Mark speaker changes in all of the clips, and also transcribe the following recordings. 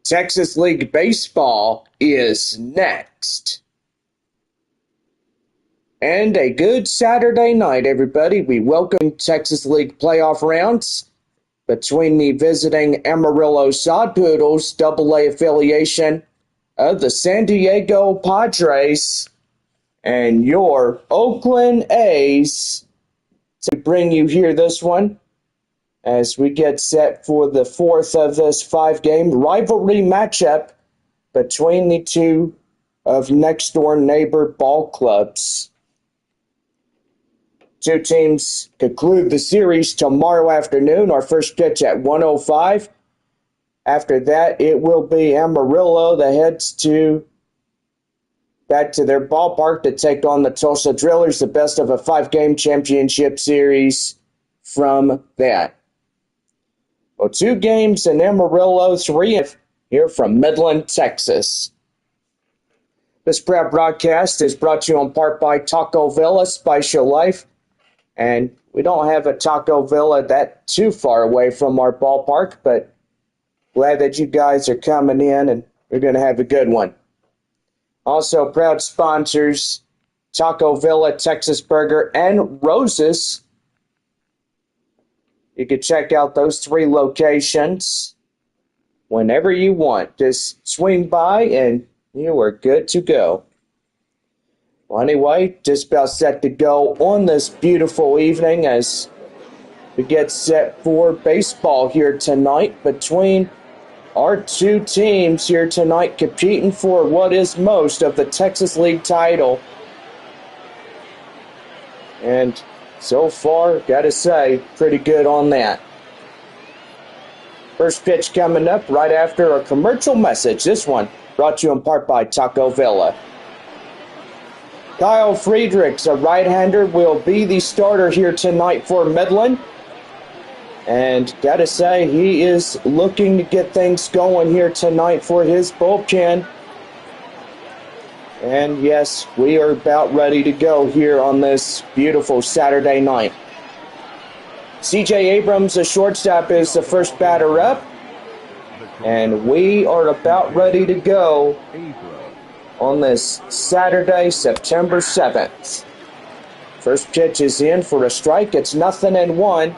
Speaker 1: Texas League Baseball is next. And a good Saturday night, everybody. We welcome Texas League playoff rounds between the visiting Amarillo Sod Poodles AA affiliation of the San Diego Padres and your Oakland A's to bring you here this one as we get set for the fourth of this five-game rivalry matchup between the two of next-door neighbor ball clubs. Two teams conclude the series tomorrow afternoon. Our first pitch at 1:05. After that, it will be Amarillo that heads back to their ballpark to take on the Tulsa Drillers, the best of a five-game championship series from that. Well, 2 games in Amarillo, 3 here from Midland, Texas. This proud broadcast is brought to you in part by Taco Villa, Spice Your Life. And we don't have a Taco Villa that too far away from our ballpark, but glad that you guys are coming in and we're going to have a good one. Also, proud sponsors, Taco Villa, Texas Burger, and Roses. You can check out those 3 locations whenever you want. Just swing by and you are good to go. Well, anyway, just about set to go on this beautiful evening as we get set for baseball here tonight between our 2 teams here tonight competing for what is most of the Texas League title. And so far, gotta say, pretty good on that. First pitch coming up right after a commercial message. This one brought to you in part by Taco Villa. Kyle Friedrichs, a right-hander, will be the starter here tonight for Midland. And gotta say, he is looking to get things going here tonight for his bullpen. And yes, we are about ready to go here on this beautiful Saturday night. C.J. Abrams, the shortstop, is the first batter up. And we are about ready to go on this Saturday, September 7th. First pitch is in for a strike. It's 0-1.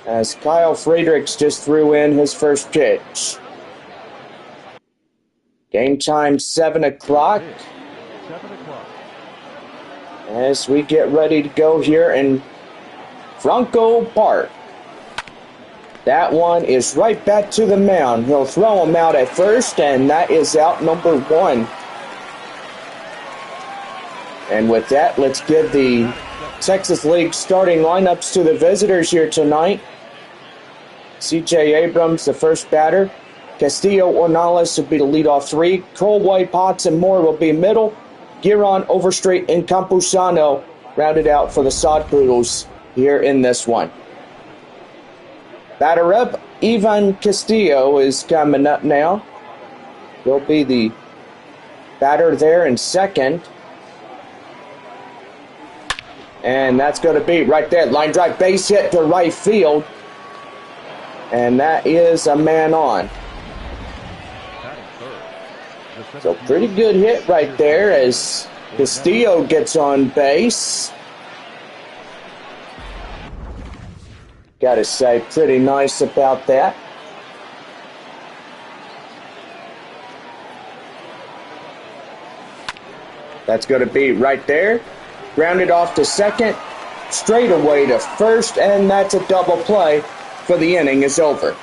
Speaker 1: As Kyle Friedrichs just threw in his first pitch. Game time 7 o'clock. As we get ready to go here in Franco Park. That one is right back to the mound. He'll throw him out at first, and that is out number 1. And with that, let's give the Texas League starting lineups to the visitors here tonight. C.J. Abrams, the first batter. Castillo Ornales will be the leadoff 3. Colway, Potts, and Moore will be middle. Giron, Overstreet, and Campusano rounded out for the Sod Poodles here in this one. Batter up, Ivan Castillo is coming up now. He'll be the batter there in second. And that's going to be right there. Line drive base hit to right field. And that is a man on. So pretty good hit right there as Castillo gets on base. Gotta say, pretty nice about that. That's going to be right there. Grounded off to second, straight away to first, and that's a double play for the inning is over.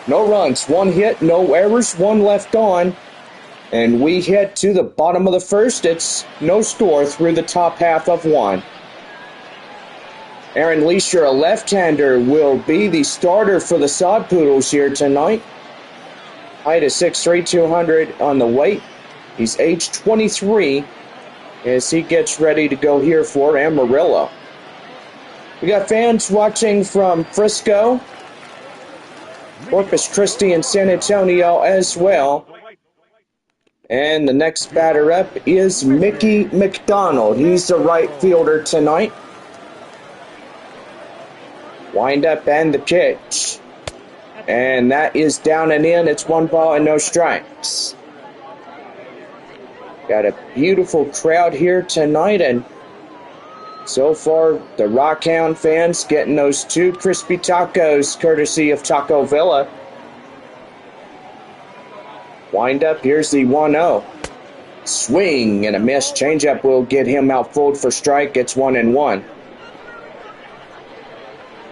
Speaker 1: No runs, 1 hit, no errors, 1 left on. And we head to the bottom of the first. It's no score through the top half of 1. Aaron Leisure, a left-hander, will be the starter for the Sod Poodles here tonight. Height is 6'3", 200 on the weight. He's age 23 as he gets ready to go here for Amarillo. We got fans watching from Frisco, Corpus Christi, and San Antonio as well. And the next batter up is Mickey McDonald. He's the right fielder tonight. Wind up and the pitch. And that is down and in. It's 1 ball and no strikes. Got a beautiful crowd here tonight, and so far the Rockhound fans getting those 2 crispy tacos courtesy of Taco Villa. Wind up, here's the 1-0. Swing and a miss. Changeup will get him outfooled for strike. It's 1-1.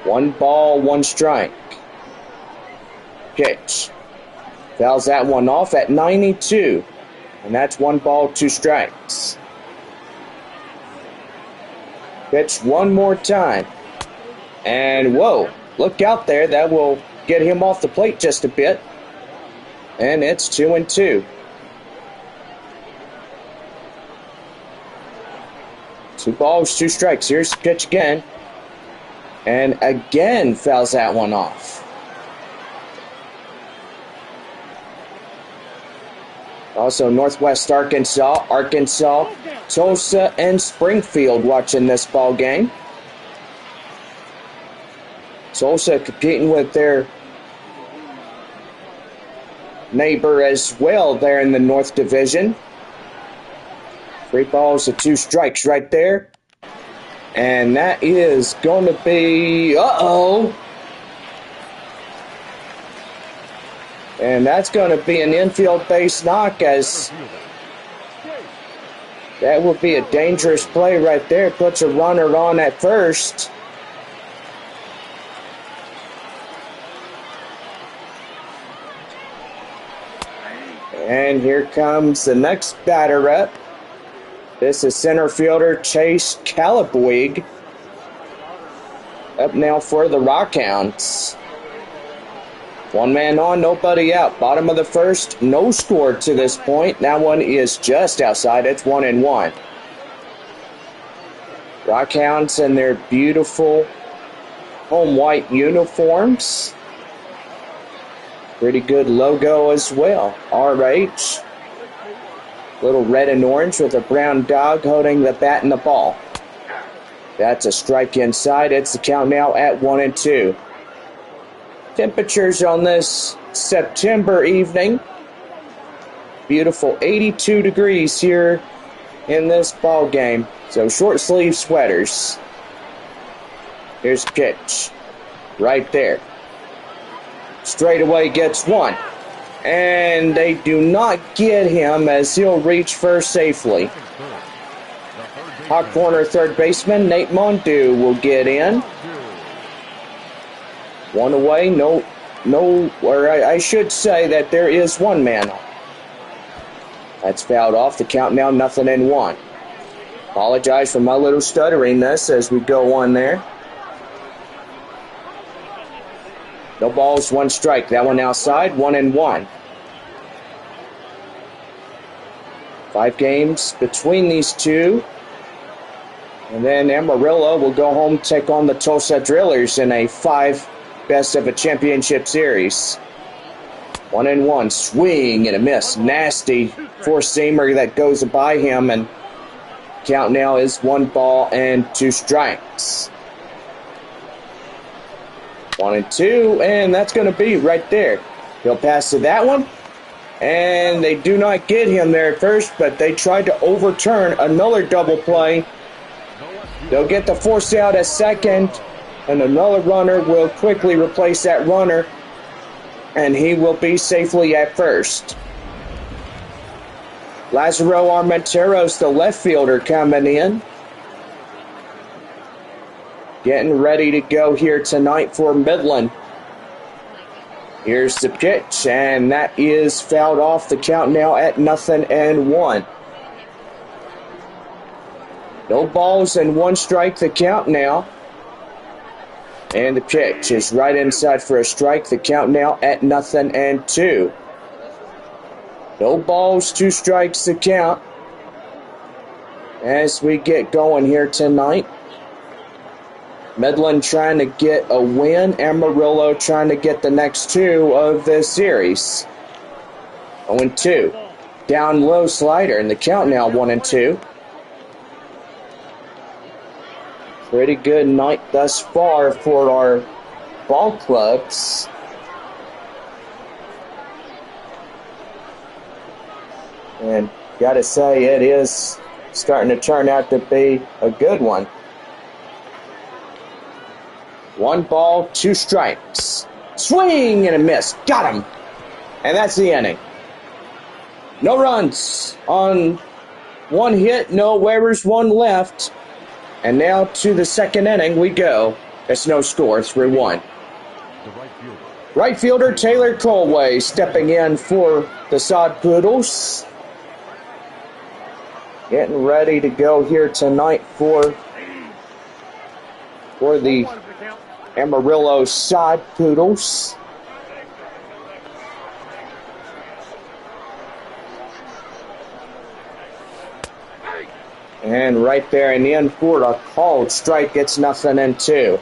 Speaker 1: 1 ball, 1 strike. Pitch. Fouls that one off at 92. And that's 1 ball, 2 strikes. Pitch one more time. And whoa, look out there. That will get him off the plate just a bit. And it's 2-2. 2 balls, 2 strikes. Here's the pitch again. And again fouls that one off. Also, Northwest Arkansas, Tulsa, and Springfield watching this ball game. Tulsa competing with their neighbor as well there in the North Division. 3 balls and 2 strikes right there. And that is going to be, and that's going to be an infield base knock, as that would be a dangerous play right there. Puts a runner on at first. And here comes the next batter up. This is center fielder Chase Calabuig. Up now for the Rockhounds. 1 man on, nobody out. Bottom of the first, no score to this point. That one is just outside. It's 1-1. Rockhounds in their beautiful home white uniforms. Pretty good logo as well. RH. Little red and orange with a brown dog holding the bat and the ball. That's a strike inside. It's the count now at 1-2. Temperatures on this September evening. Beautiful 82 degrees here in this ball game. So short sleeve sweaters. Here's the pitch. Right there. Straightaway gets 1. And they do not get him as he'll reach first safely. Hot corner third baseman Nate Mondu will get in. 1 away, I should say that there is 1 man on. That's fouled off. The count now 0-1. Apologize for my little stuttering this as we go on there. No balls, 1 strike. That one outside, 1-1. 5 games between these two. And then Amarillo will go home, take on the Tulsa Drillers in a 5 best of a championship series. 1-1, swing and a miss. Nasty four-seamer that goes by him, and count now is 1 ball and 2 strikes. 1-2, and that's going to be right there. He'll pass to that one, and they do not get him there at first, but they tried to overturn another double play. They'll get the force out at second, and another runner will quickly replace that runner, and he will be safely at first. Lazaro Armenteros, the left fielder, coming in. Getting ready to go here tonight for Midland. Here's the pitch, and that is fouled off. The count now at 0-1. No balls and 1 strike, the count now. And the pitch is right inside for a strike. The count now at 0-2. No balls, 2 strikes, the count. As we get going here tonight. Midland trying to get a win. Amarillo trying to get the next 2 of this series. 0-2. Down low slider, and the count now 1-2. Pretty good night thus far for our ball clubs. And gotta say, it is starting to turn out to be a good one. 1 ball, 2 strikes. Swing and a miss. Got him. And that's the inning. No runs on 1 hit, no errors, 1 left. And now to the 2nd inning we go. It's no score, 3-1. Right fielder Taylor Colway stepping in for the Sod Poodles. Getting ready to go here tonight for the Amarillo Sod Poodles. And right there in the end for a called strike, it's 0-2.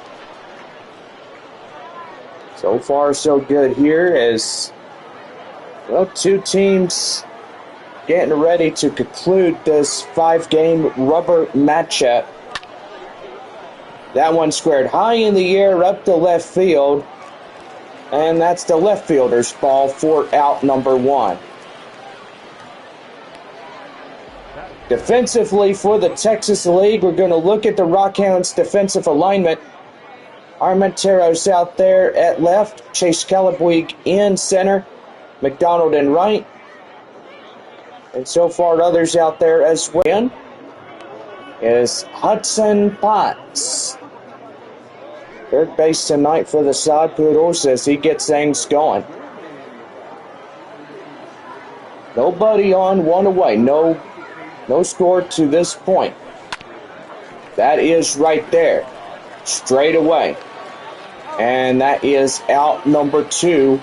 Speaker 1: So far, so good here as, well, 2 teams getting ready to conclude this 5-game rubber matchup. That one squared high in the air up the left field, and that's the left fielder's ball for out number 1. Defensively for the Texas League, we're going to look at the Rockhounds' defensive alignment. Armentero's out there at left, Chase Calabweeg in center, McDonald in right, and so far others out there as well is Hudson Potts. Third base tonight for the Sod Poodles as he gets things going. Nobody on, 1 away, no score to this point. That is right there, straight away. And that is out number 2.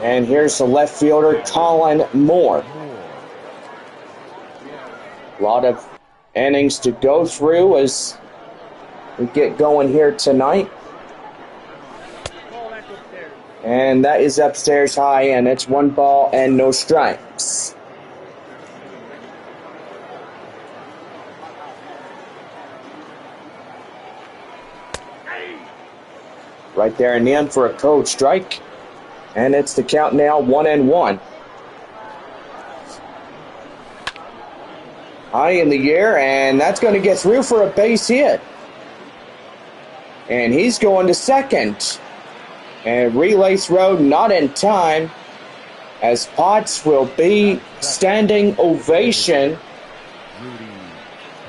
Speaker 1: And here's the left fielder, Colin Moore. A lot of innings to go through as we get going here tonight. And that is upstairs high, and it's 1 ball and no strikes. Right there in the end for a code strike. And it's the count now, 1-1. High in the air, and that's going to get through for a base hit. And he's going to second. And relay throw not in time, as Potts will be standing ovation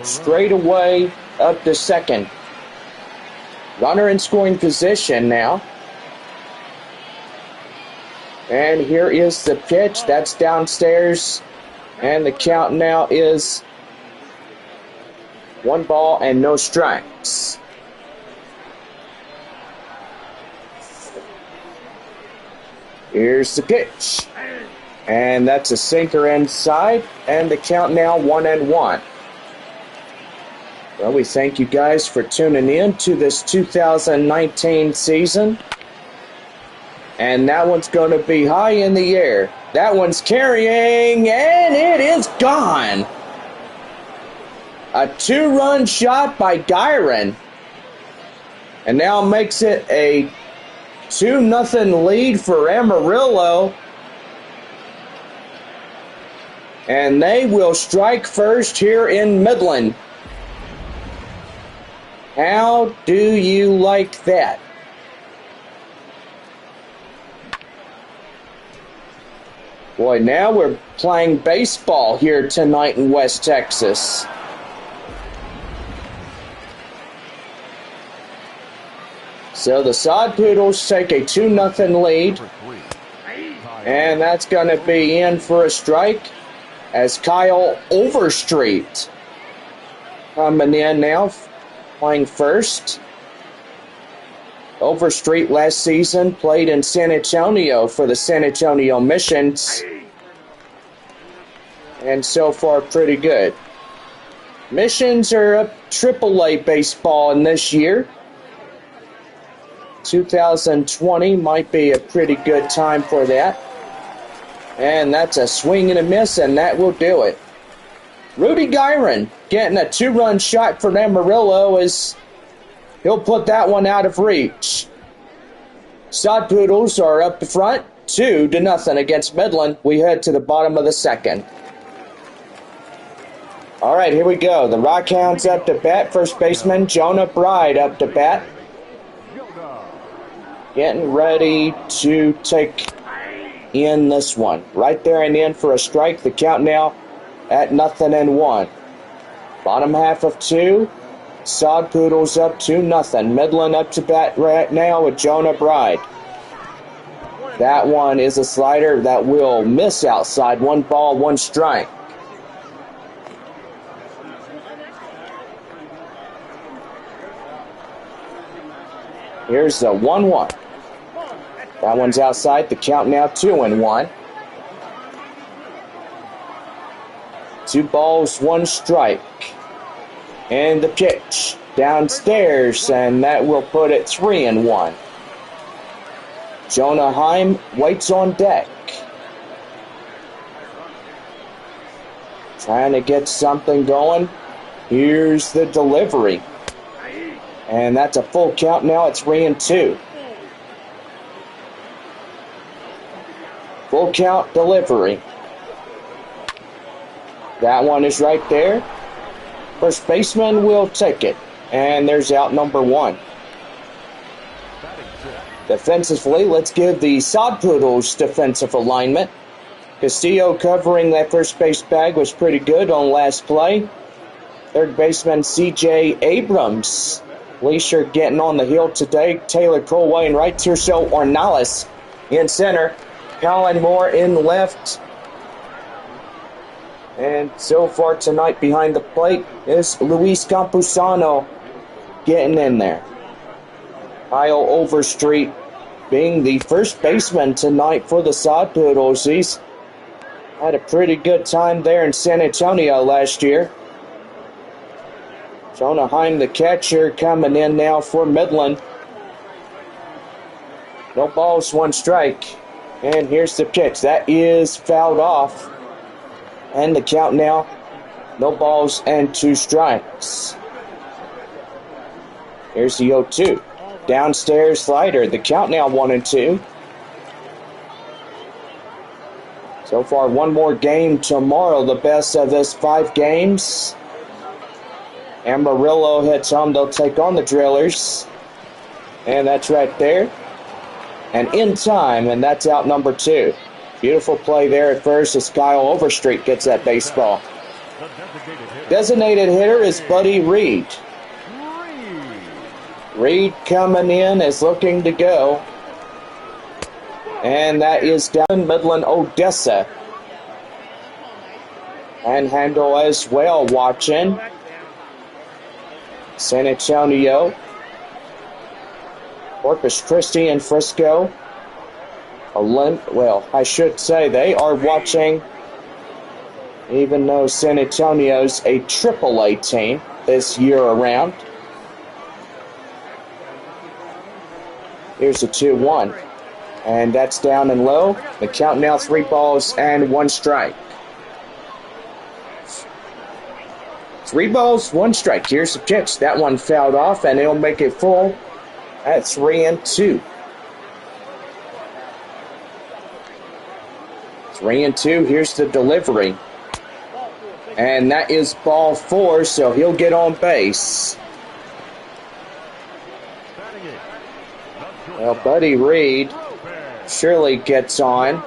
Speaker 1: straight away up to second. Runner in scoring position now. And here is the pitch. That's downstairs. And the count now is 1 ball and no strikes. Here's the pitch. And that's a sinker inside. And the count now 1-1. Well, we thank you guys for tuning in to this 2019 season. And that one's going to be high in the air. That one's carrying, and it is gone. A 2-run shot by Gyron. And now makes it a 2-0 lead for Amarillo. And they will strike first here in Midland. How do you like that? Boy, now we're playing baseball here tonight in West Texas. So the Sod Poodles take a 2-0 lead. And that's going to be in for a strike as Kyle Overstreet coming in now, playing first. Overstreet last season played in San Antonio for the San Antonio Missions. And so far, pretty good. Missions are up AAA baseball in this year. 2020 might be a pretty good time for that. And that's a swing and a miss, and that will do it. Rudy Gyron getting a 2-run shot for Amarillo as he'll put that one out of reach. Sod Poodles are up the front, 2-0 against Midland. We head to the bottom of the second. All right, here we go. The Rockhounds up to bat. First baseman Jonah Bride up to bat. Getting ready to take in this one. Right there and in for a strike. The count now at 0-1. Bottom half of 2. Sod Poodles up 2-0. Midland up to bat right now with Jonah Bride. That one is a slider that will miss outside. 1 ball, 1 strike. Here's the 1-1. That one's outside. The count now 2-1. 2 balls, 1 strike. And the pitch downstairs, and that will put it 3-1. Jonah Heim waits on deck. Trying to get something going. Here's the delivery. And that's a full count now at 3-2. Full count delivery. That one is right there. First baseman will take it. And there's out number 1. Defensively, let's give the Sod Poodles defensive alignment. Castillo covering that first base bag was pretty good on last play. Third baseman C.J. Abrams. Leisure getting on the hill today. Taylor Colway in right. Tirso Ornales in center. Colin Moore in left. And so far tonight behind the plate is Luis Campusano getting in there. Kyle Overstreet being the first baseman tonight for the Sod Poodles. He's had a pretty good time there in San Antonio last year. Jonah Heim, the catcher, coming in now for Midland. No balls, 1 strike. And here's the pitch. That is fouled off. And the count now, no balls and 2 strikes. Here's the 0-2. Downstairs slider. The count now 1-2. So far, 1 more game tomorrow. The best of this 5 games. Amarillo heads home. They'll take on the Drillers. And that's right there. And in time, and that's out number 2. Beautiful play there at first as Kyle Overstreet gets that baseball. Designated hitter is Buddy Reed. Reed coming in is looking to go. And that is down Midland Odessa. And handle as well watching. San Antonio. Corpus Christi and Frisco. Well, I should say they are watching, even though San Antonio's a AAA team this year around. Here's a 2-1. And that's down and low. The count now 3 balls and 1 strike. 3 balls, 1 strike. Here's the pitch. That one fouled off, and it'll make it full at 3-2. 3-2. Here's the delivery. And that is ball 4, so he'll get on base. Well, Buddy Reed surely gets on.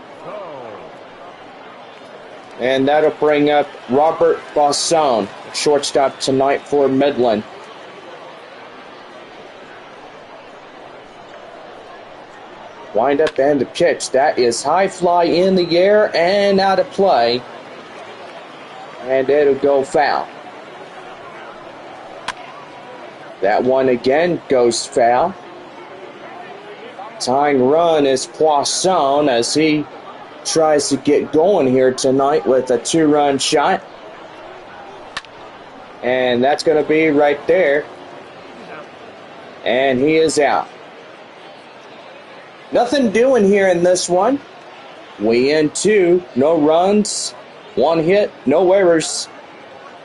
Speaker 1: And that'll bring up Robert Bosson, shortstop tonight for Midland. Wind up and the pitch. That is high fly in the air and out of play. And it'll go foul. That one again goes foul. Tying run is Poisson as he tries to get going here tonight with a 2-run shot. And that's going to be right there. And he is out. Nothing doing here in this one. We in 2, no runs, 1 hit, no errors,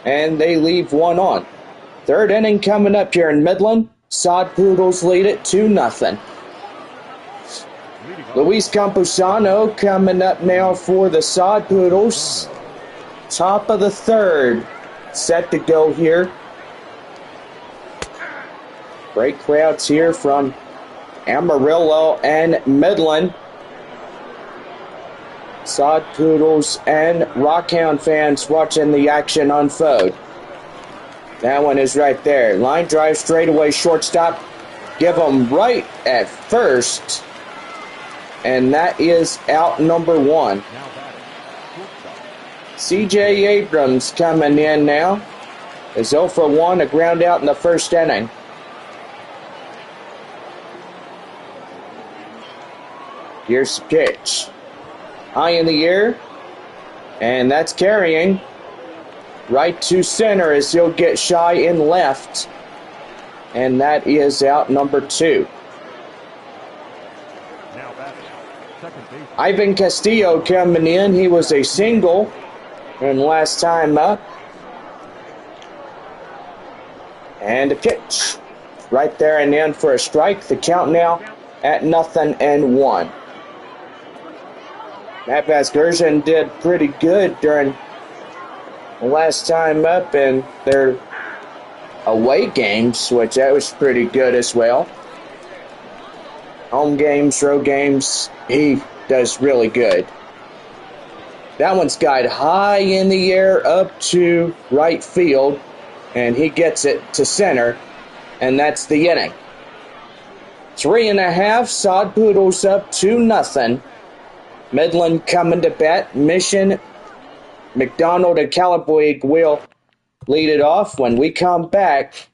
Speaker 1: and they leave 1 on. 3rd inning coming up here in Midland. Sod Poodles lead it 2-0. Luis Campusano coming up now for the Sod Poodles. Top of the third. Set to go here. Great crowds here from Amarillo and Midland. Sod Poodles and Rockhound fans watching the action unfold. That one is right there. Line drive, straightaway, shortstop. Give them right at first. And that is out number one. C.J. Abrams coming in now. Is 0 for 1, a ground out in the first inning. Here's the pitch. High in the air. And that's carrying. Right to center as he'll get shy in left. And that is out number 2. Ivan Castillo coming in. He was a single. And last time up. And a pitch. Right there and in for a strike. The count now at 0-1. Matt Vasgersian did pretty good during the last time up in their away games, which that was pretty good as well. Home games, road games, he does really good. That one's got high in the air up to right field, and he gets it to center, and that's the inning. 3.5, Sod Poodles up 2-0. Midland coming to bat. Mission, McDonald, and Calaboig will lead it off when we come back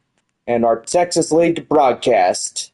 Speaker 1: in our Texas League broadcast.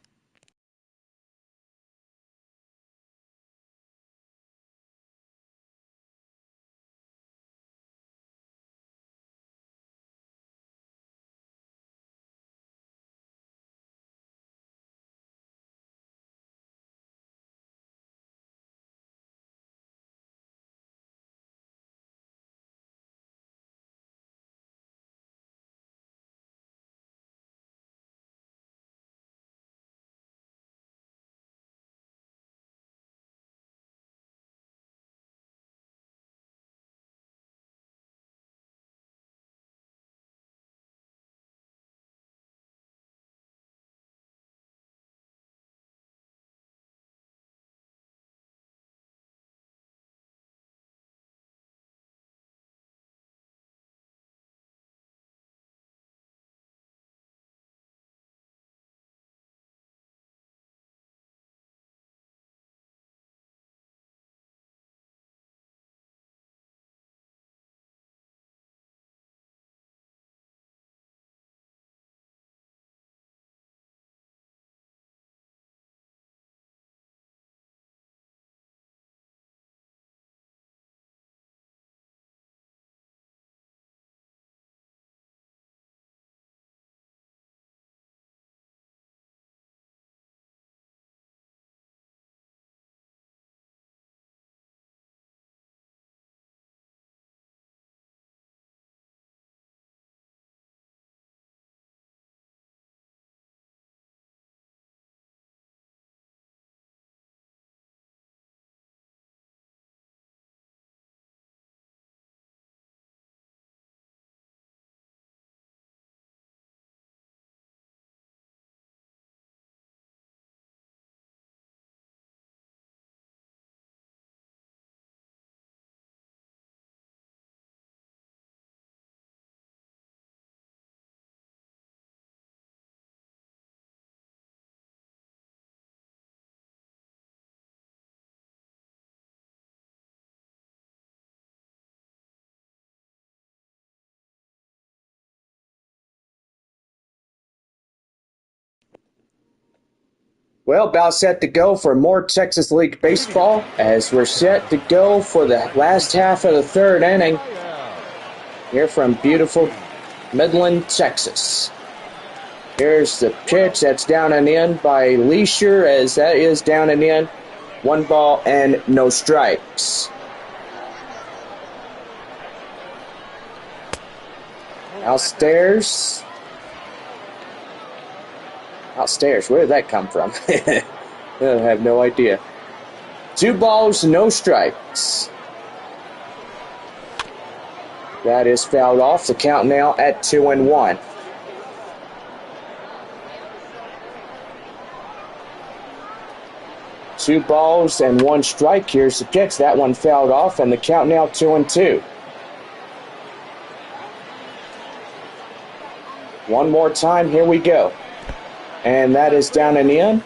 Speaker 1: Well, about set to go for more Texas League baseball as we're set to go for the last half of the third inning here from beautiful Midland, Texas. Here's the pitch that's down and in by Leisure, as that is down and in. 1 ball and no strikes. Outstairs. Where did that come from? I have no idea. 2 balls, no strikes. That is fouled off. The count now at 2-1. Two balls and 1 strike. Here's the pitch. That one fouled off, and the count now 2-2. One more time. Here we go. And that is down and in.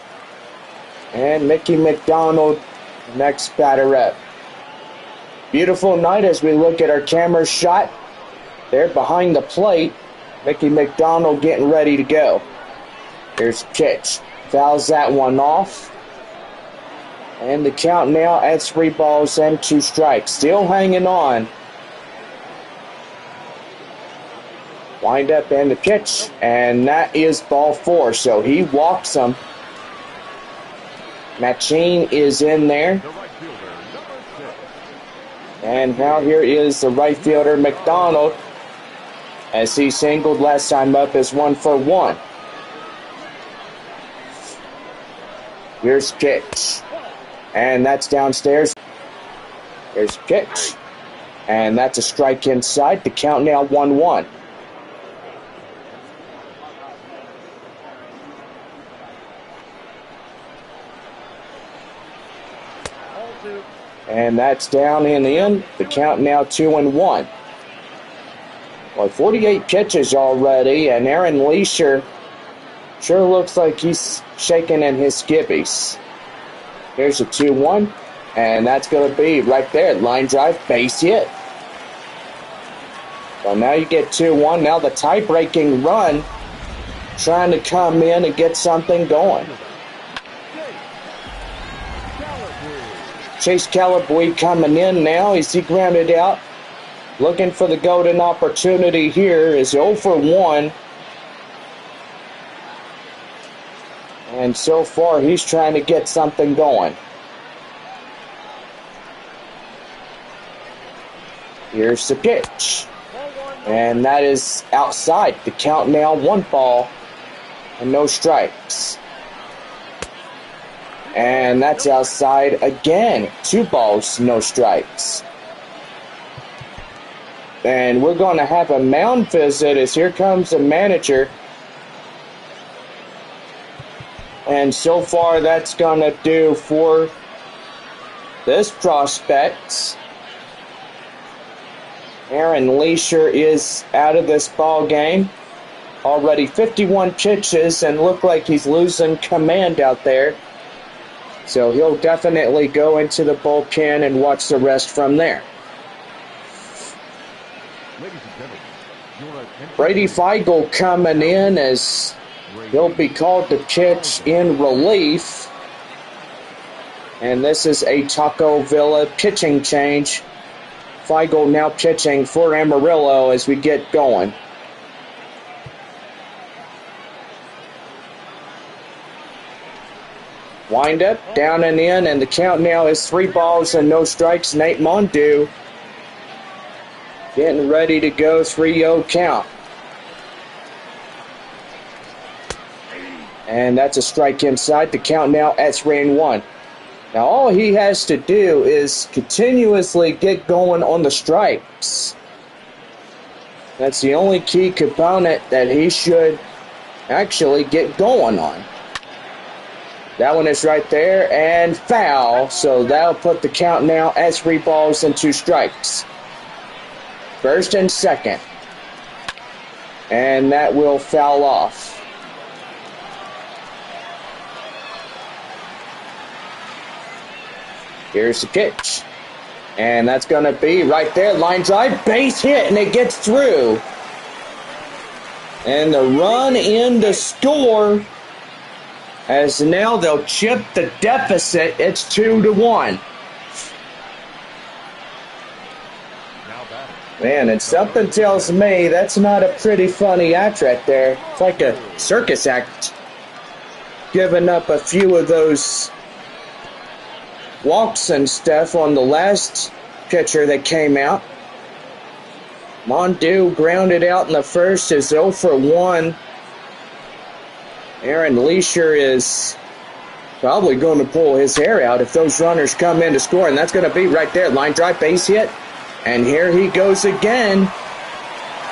Speaker 1: And Mickey McDonald, next batter up. Beautiful night as we look at our camera shot. There behind the plate, Mickey McDonald getting ready to go. Here's the pitch. Fouls that one off. And the count now at 3 balls and 2 strikes. Still hanging on. Wind up and the pitch. And that is ball 4. So he walks him. Machine is in there. And now here is the right fielder, McDonald. As he singled last time up as 1 for 1. Here's the pitch. And that's downstairs. There's a pitch. And that's a strike inside. The count now 1-1. And that's down in the end. The count now 2-1. Well, 48 pitches already. And Aaron Leisure sure looks like he's shaking in his skippies. Here's a 2-1, and that's going to be right there. Line drive, base hit. So now you get 2-1. Now the tie-breaking run trying to come in and get something going. Chase Calabrese coming in now. Is he grounded out? Looking for the golden opportunity here. Is 0 for 1. And so far, he's trying to get something going. Here's the pitch. And that is outside. The count now 1 ball and no strikes. And that's outside again. 2 balls, no strikes. And we're going to have a mound visit as here comes the manager. And so far, that's going to do for this prospect. Aaron Leisure is out of this ball game. Already 51 pitches and look like he's losing command out there. So he'll definitely go into the bullpen and watch the rest from there. Brady Feigl coming in as he'll be called to pitch in relief. And this is a Taco Villa pitching change. Feigl now pitching for Amarillo as we get going. Wind up, down and in, and the count now is 3 balls and no strikes. Nate Mondew getting ready to go, 3-0 count. And that's a strike inside. The count now at 3-1. Now all he has to do is continuously get going on the strikes. That's the only key component that he should actually get going on. That one is right there and foul. So that'll put the count now at 3 balls and 2 strikes. First and second. And that will foul off. Here's the pitch. And that's going to be right there. Line drive, base hit, and it gets through. And the run in to score. As now they'll chip the deficit. It's 2-1. Man, and something tells me that's not a pretty funny act right there. It's like a circus act. Giving up a few of those walks and stuff on the last pitcher that came out. Mondew grounded out in the first, is 0 for 1. Aaron Leisure is probably going to pull his hair out if those runners come in to score, and that's going to be right there. Line drive, base hit, and here he goes again.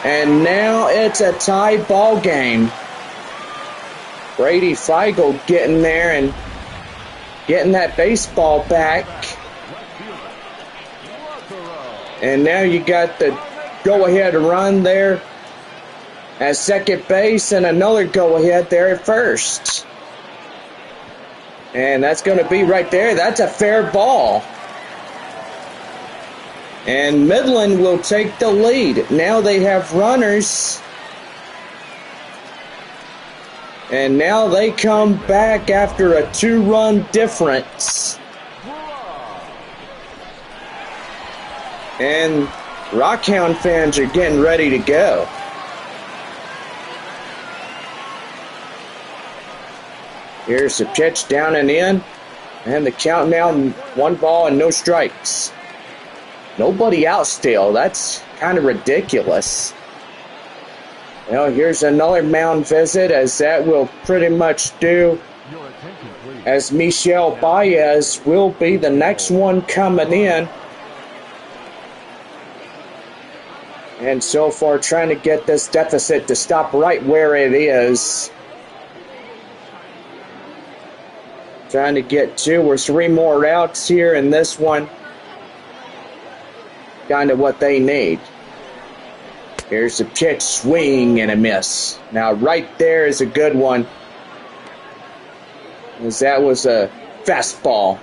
Speaker 1: And now it's a tie ball game. Brady Feigl getting there and getting that baseball back. And now you got the go-ahead run there at second base and another go-ahead there at first. And that's going to be right there. That's a fair ball. And Midland will take the lead. Now they have runners. And now they come back after a 2-run difference. And Rockhound fans are getting ready to go. Here's the pitch down and in. And the count now 1 ball and no strikes. Nobody out still. That's kind of ridiculous. Well, here's another mound visit, as that will pretty much do. As Michel Baez will be the next one coming in. And so far trying to get this deficit to stop right where it is. Trying to get 2 or 3 more outs here in this one. Kind of what they need. Here's the pitch, swing and a miss. Now right there is a good one, as that was a fastball.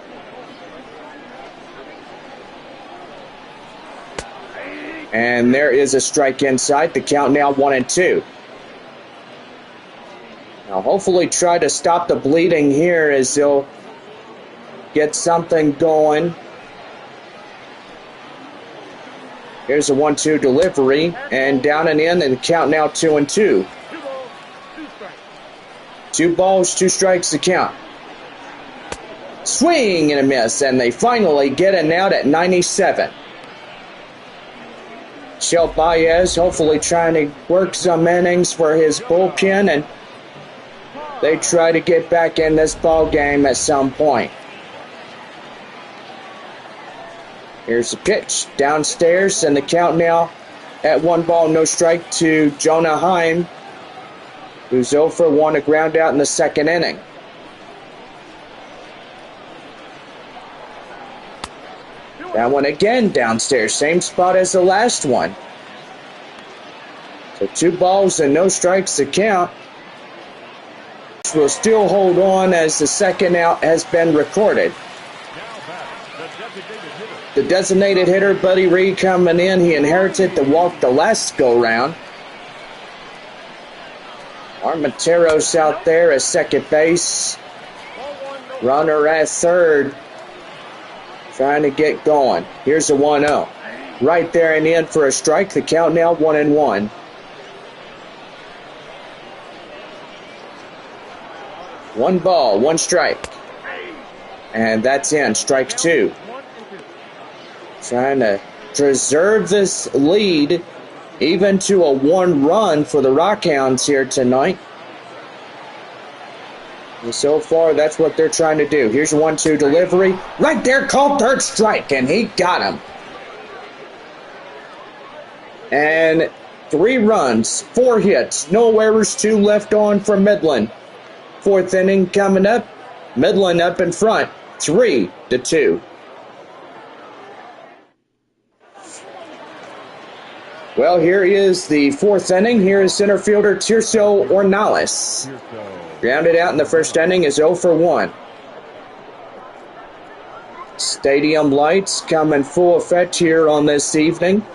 Speaker 1: And there is a strike inside. The count now 1-2. Now hopefully try to stop the bleeding here as they'll get something going. Here's a 1-2 delivery, and down and in, and the count now 2-2. 2 balls, 2 strikes, the count. Swing and a miss, and they finally get an out at 97. Michel Baez hopefully trying to work some innings for his bullpen, and they try to get back in this ball game at some point. Here's the pitch downstairs, and the count now at 1 ball, no strike to Jonah Heim, who's 0 for 1, a ground out in the second inning. That one again downstairs, same spot as the last one. So 2 balls and no strikes to count. Will still hold on as the second out has been recorded. The designated hitter, Buddy Reed, coming in. He inherited the walk the last go-round. Armenteros out there at second base. Runner at third. Trying to get going. Here's a 1-0. Right there and in for a strike. The count now 1-1. One ball, 1 strike. And that's in. Strike 2. Trying to preserve this lead even to a 1 run for the Rockhounds here tonight. And so far, that's what they're trying to do. Here's a 1-2 delivery. Right there, called third strike, and he got him. And 3 runs, 4 hits, no errors, 2 left on for Midland. 4th inning coming up. Midland up in front, 3-2. Well, here is the 4th inning. Here is center fielder Tirso Ornales. Grounded out in the first inning is 0 for 1. Stadium lights coming full effect here on this evening.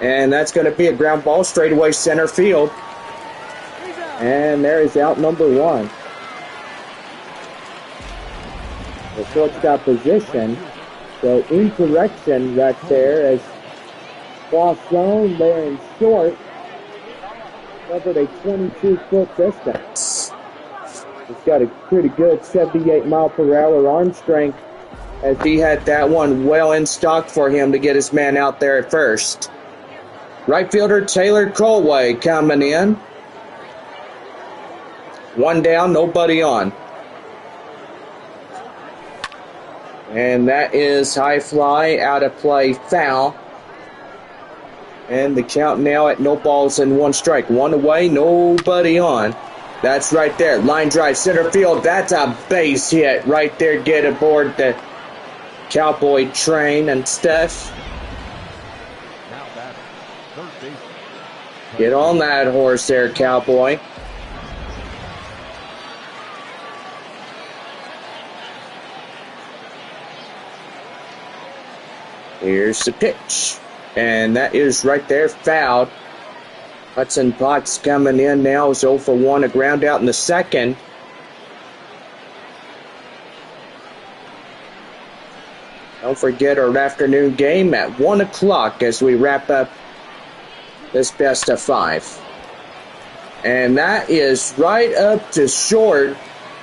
Speaker 1: And that's going to be a ground ball straightaway center field. And there is out number 1. The shortstop position. So incorrection right there as Poisson there in short. Covered a 22-foot distance. He's got a pretty good 78 mile per hour arm strength, as he had that one well in stock for him to get his man out there at first. Right fielder Taylor Colway coming in. 1 down, nobody on. And that is high fly, out of play, foul. And the count now at no balls and one strike. One away, nobody on. That's right there. Line drive, center field. That's a base hit right there. Get aboard the Cowboy train and stuff. Get on that horse there, Cowboy. Here's the pitch. And that is right there, fouled. Hudson Potts coming in now is 0 for 1, a ground out in the second. Don't forget our afternoon game at 1 o'clock as we wrap up this best of 5. And that is right up to short,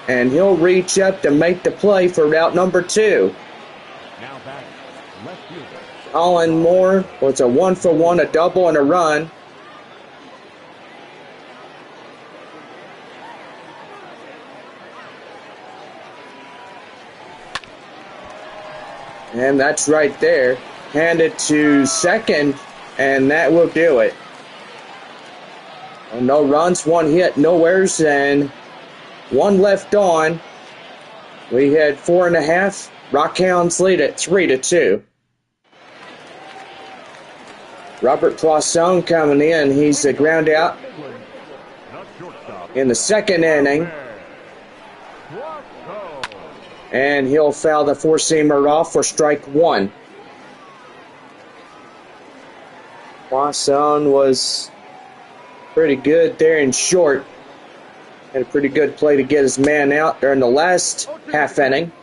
Speaker 1: and he'll reach up to make the play for route number 2.
Speaker 2: Now back, left fielder.
Speaker 1: Colin Moore was a 1 for 1, a double and a run. And that's right there. Handed to second, and that will do it. No runs, 1 hit, no errors, and 1 left on. We had 4.5. Rockhounds lead at 3-2. Robert Poisson coming in. He's a ground out in the second inning. And he'll foul the four-seamer off for strike 1. Poisson was pretty good there in short. Had a pretty good play to get his man out during the last half inning.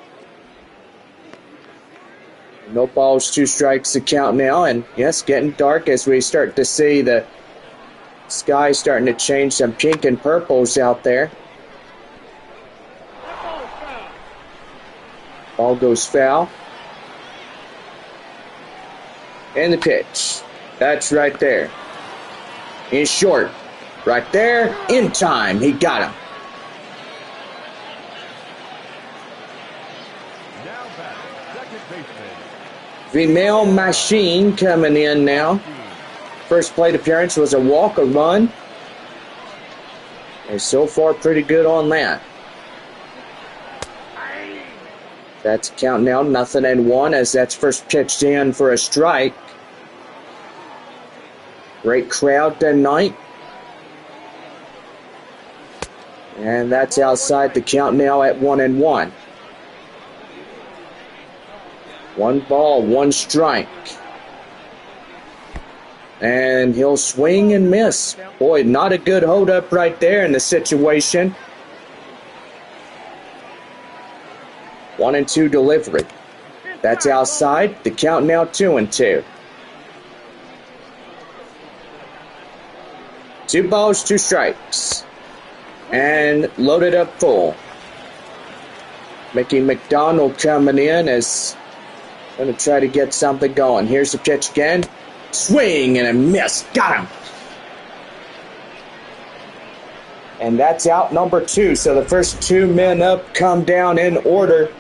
Speaker 1: No balls, 2 strikes to count now, and yes, getting dark as we start to see the sky starting to change, some pink and purples out there. Ball goes foul. And the pitch. That's right there. In short. Right there. In time. He got him.
Speaker 2: Now back, second baseman.
Speaker 1: Female Machine coming in now. First plate appearance was a walk, a run. And so far pretty good on that. That's count now, 0-1 as that's first pitched in for a strike. Great crowd tonight. And that's outside the count now at 1-1. 1 ball, 1 strike. And he'll swing and miss. Boy, not a good hold up right there in the situation. 1-2 delivery. That's outside. The count now 2-2. 2 balls, 2 strikes. And loaded up full. Mickey McDonald coming in as going to try to get something going. Here's the pitch again. Swing and a miss. Got him. And that's out number 2. So the first 2 men up come down in order.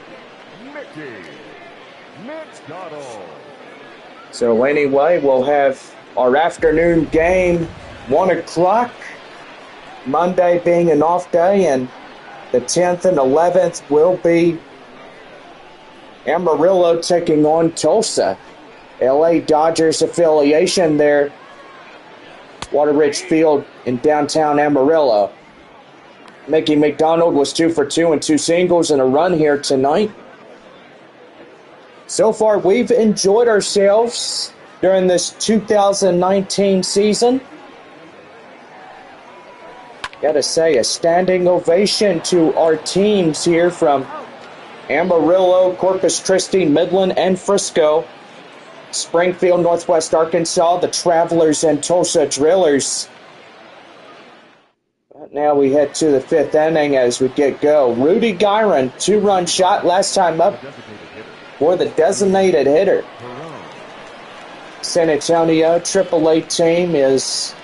Speaker 1: So anyway, we'll have our afternoon game 1 o'clock. Monday being an off day, and the 10th and 11th will be Amarillo taking on Tulsa. LA Dodgers affiliation there. Wateridge Field in downtown Amarillo. Mickey McDonald was 2 for 2 and 2 singles and a run here tonight. So far, we've enjoyed ourselves during this 2019 season. Gotta say, a standing ovation to our teams here from Amarillo, Corpus Christi, Midland, and Frisco. Springfield, Northwest Arkansas, the Travelers, and Tulsa Drillers. But now we head to the 5th inning as we get go. Rudy Gyron, 2-run shot last time up for the designated hitter. San Antonio AAA team is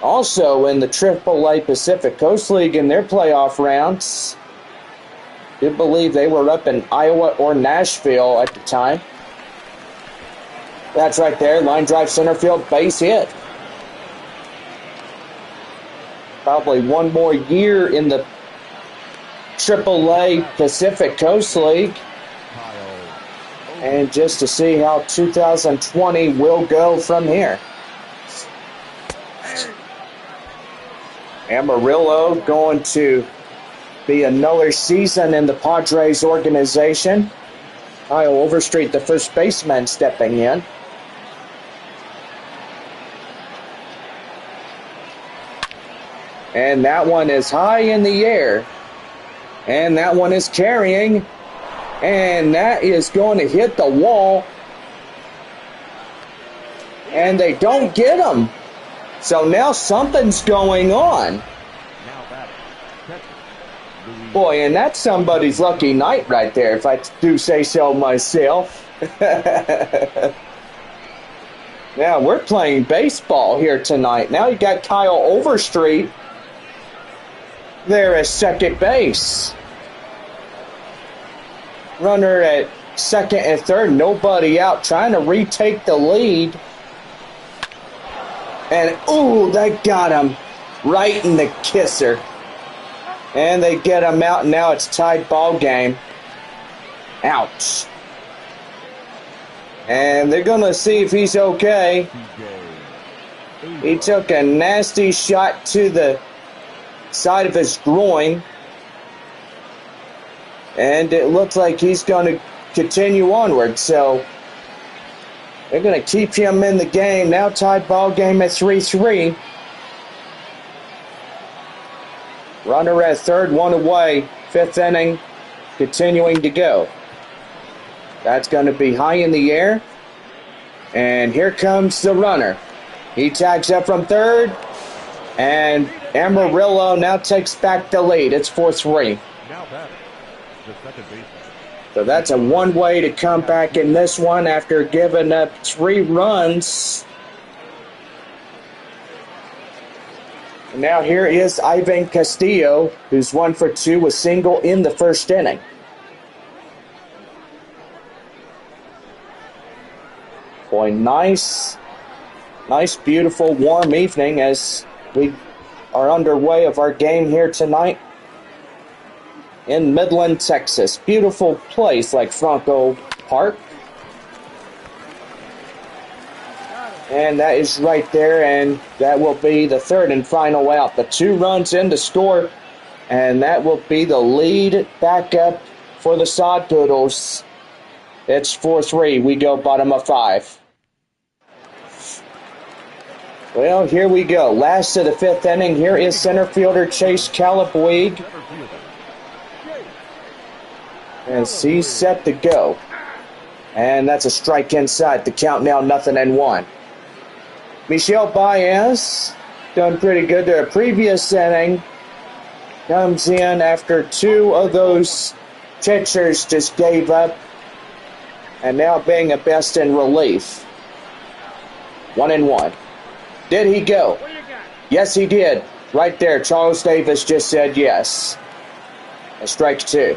Speaker 1: also in the AAA Pacific Coast League in their playoff rounds. do believe they were up in Iowa or Nashville at the time. That's right there. Line drive center field, base hit. Probably one more year in the AAA Pacific Coast League. And just to see how 2020 will go from here. Amarillo going to be another season in the Padres organization. Kyle Overstreet, the first baseman, stepping in. And that one is high in the air. And that one is carrying. And that is going to hit the wall. And they don't get him. So now something's going on. Boy, and that's somebody's lucky night right there, if I do say so myself. Now, we're playing baseball here tonight. Now you got Kyle Overstreet there at second base. Runner at second and third, nobody out, trying to retake the lead. And, ooh, they got him right in the kisser. And they get him out, and now it's tied ball game. Ouch. And they're going to see if he's okay. He took a nasty shot to the side of his groin. And it looks like he's going to continue onward. So they're going to keep him in the game. Now tied ball game at 3-3. Runner at third, one away. Fifth inning, continuing to go. That's going to be high in the air. And here comes the runner. He tags up from third. And Amarillo now takes back the lead. It's 4-3.
Speaker 2: Now batting, the second baseman.
Speaker 1: So that's a one-way to come back in this one after giving up 3 runs. And now here is Ivan Castillo, who's 1 for 2 with single in the first inning. Boy, nice, beautiful, warm evening as we are underway of our game here tonight in Midland, Texas. Beautiful place like Franco Park. And that is right there, and that will be the third and final out. The 2 runs in to score, and that will be the lead back up for the Sod Poodles. It's 4-3. We go bottom of 5. Well, here we go. Last of the 5th inning. Here is center fielder Chase Calabuig as he's set to go. And that's a strike inside. The count now 0-1. Michel Baez, done pretty good to a previous inning, comes in after 2 of those pitchers just gave up, and now being a best in relief. 1-1. Did he go? Yes, he did. Right there, Charles Davis just said yes. A strike 2.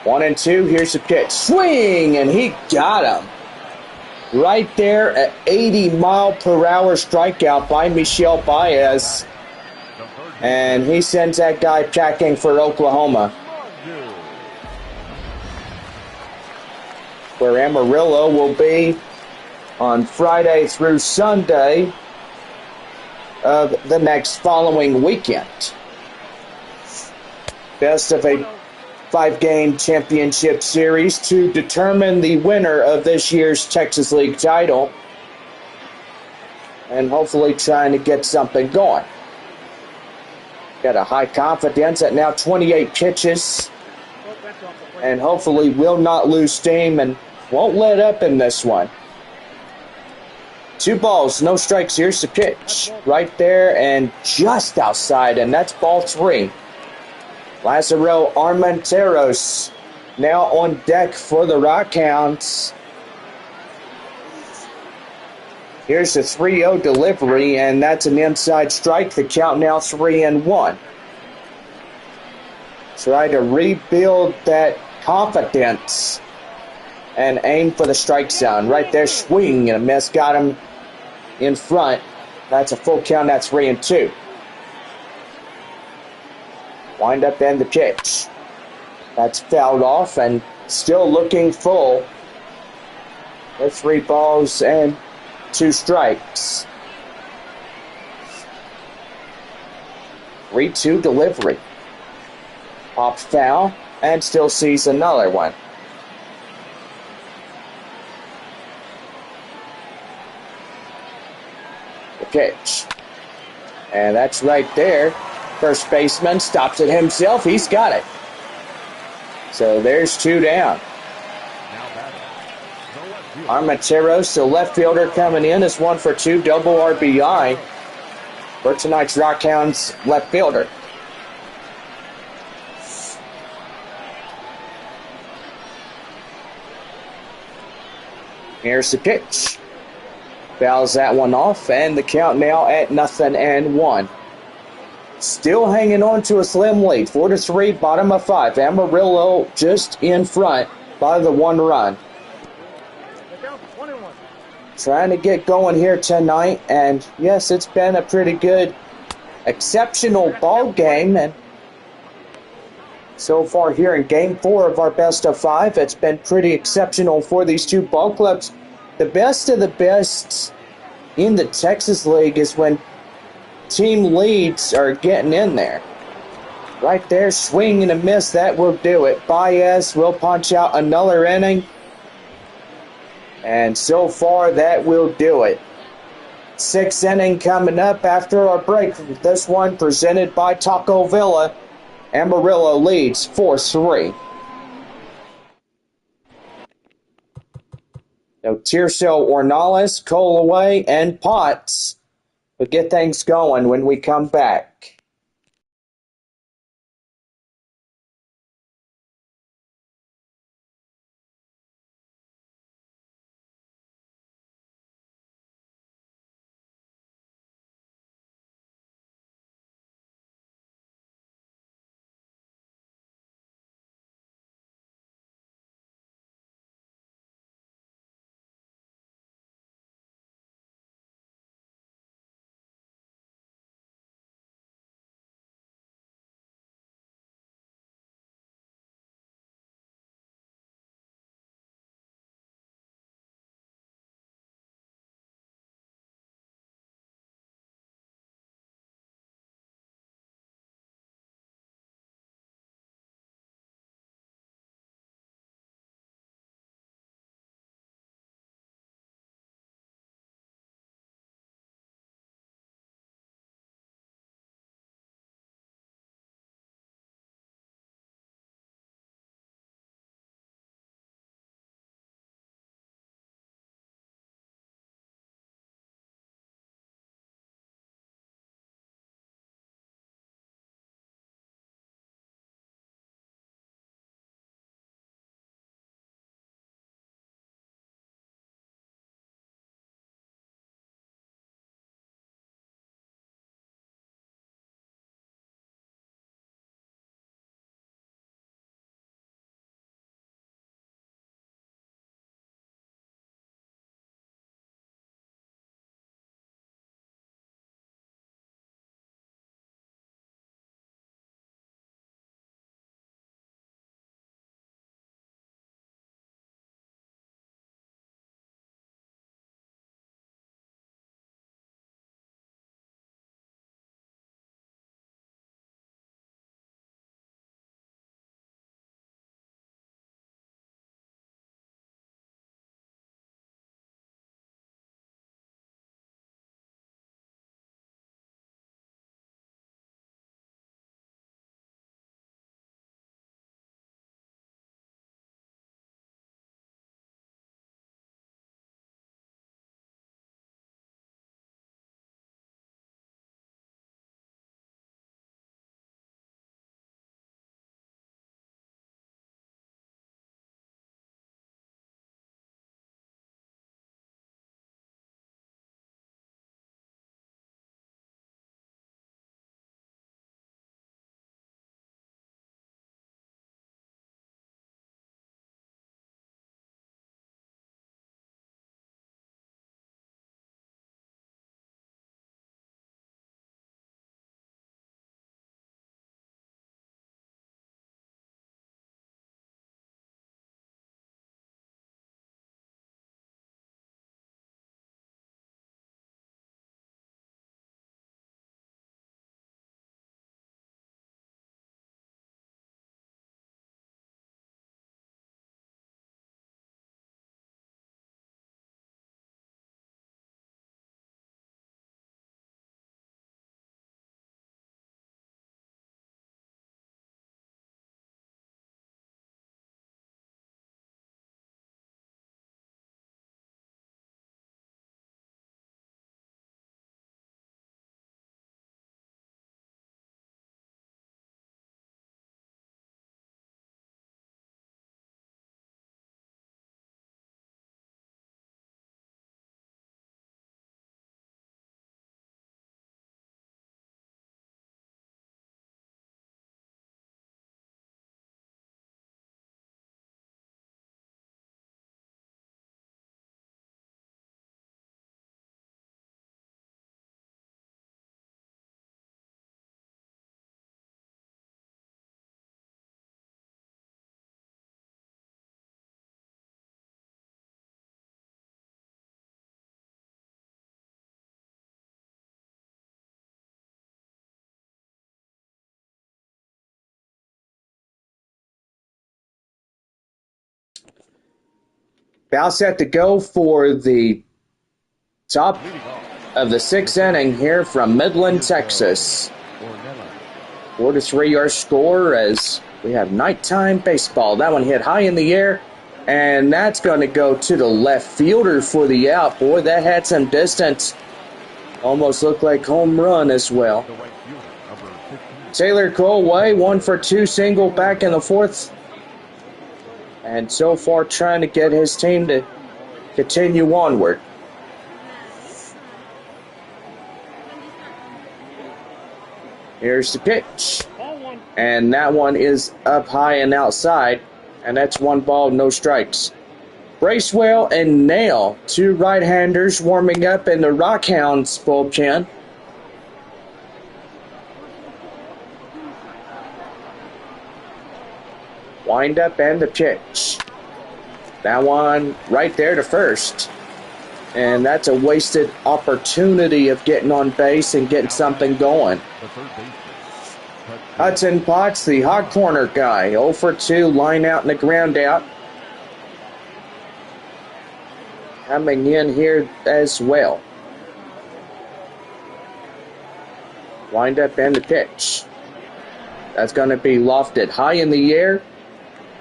Speaker 1: 1-2, here's the pitch. Swing, and he got him. Right there, an 80-mile-per-hour strikeout by Michel Baez. And he sends that guy packing for Oklahoma, where Amarillo will be on Friday through Sunday of the next following weekend. Best of a 5-game championship series to determine the winner of this year's Texas League title, and hopefully trying to get something going. Got a high confidence at now 28 pitches, and hopefully will not lose steam and won't let up in this one. 2 balls, no strikes. Here's the pitch right there and just outside, and that's ball 3. Lazaro Armenteros now on deck for the Rockhounds. Here's the 3-0 delivery, and that's an inside strike. The count now 3-1. Try to rebuild that confidence and aim for the strike zone. Right there, swing and a miss. Got him in front. That's a full count. That's 3-2. Wind up and the pitch. That's fouled off and still looking full. With 3 balls and 2 strikes. 3-2 delivery. Pops foul and still sees another one. The pitch. And that's right there. First baseman stops it himself. He's got it. So there's 2 down. Armenteros, the left fielder, coming in, is 1 for 2, double RBI for tonight's Rockhounds left fielder. Here's the pitch. Fouls that one off, and the count now at 0-1. Still hanging on to a slim lead, 4-3, bottom of 5. Amarillo just in front by the 1 run. Trying to get going here tonight, and yes, it's been a pretty good, exceptional ball game, and so far here in Game 4 of our best of 5, it's been pretty exceptional for these 2 ball clubs. The best of the best in the Texas League is when team leads are getting in there. Right there, swing and a miss, that will do it. Baez will punch out another inning. And so far, that will do it. 6th inning coming up after our break. This one presented by Taco Villa. Amarillo leads 4-3. So Tirso, Ornales, Colaway, and Potts will get things going when we come back. About set to go for the top of the sixth inning here from Midland, Texas. 4-3 our score as we have nighttime baseball. That one hit high in the air, and that's going to go to the left fielder for the out. Boy, that had some distance. Almost looked like home run as well. Taylor Colway, 1 for 2 single back in the fourth. And so far trying to get his team to continue onward. Here's the pitch. And that one is up high and outside. And that's 1 ball, no strikes. Bracewell and Nail, 2 right-handers warming up in the Rockhounds bullpen. Wind up and the pitch. That one right there to first. And that's a wasted opportunity of getting on base and getting something going. Hudson Potts, the hot corner guy, 0 for 2, line out and the ground out. Coming in here as well. Wind up and the pitch. That's going to be lofted high in the air,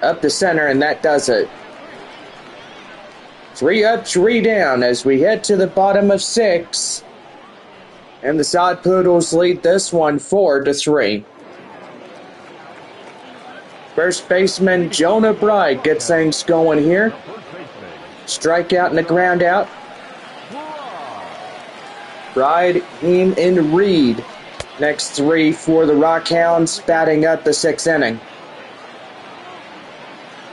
Speaker 1: up the center, and that does it. 3 up, 3 down as we head to the bottom of 6. And the Sod Poodles lead this one 4-3. First baseman Jonah Bride gets things going here. Strikeout and the ground out. Bride, Heem, and Reed. Next 3 for the Rockhounds, batting up the 6th inning.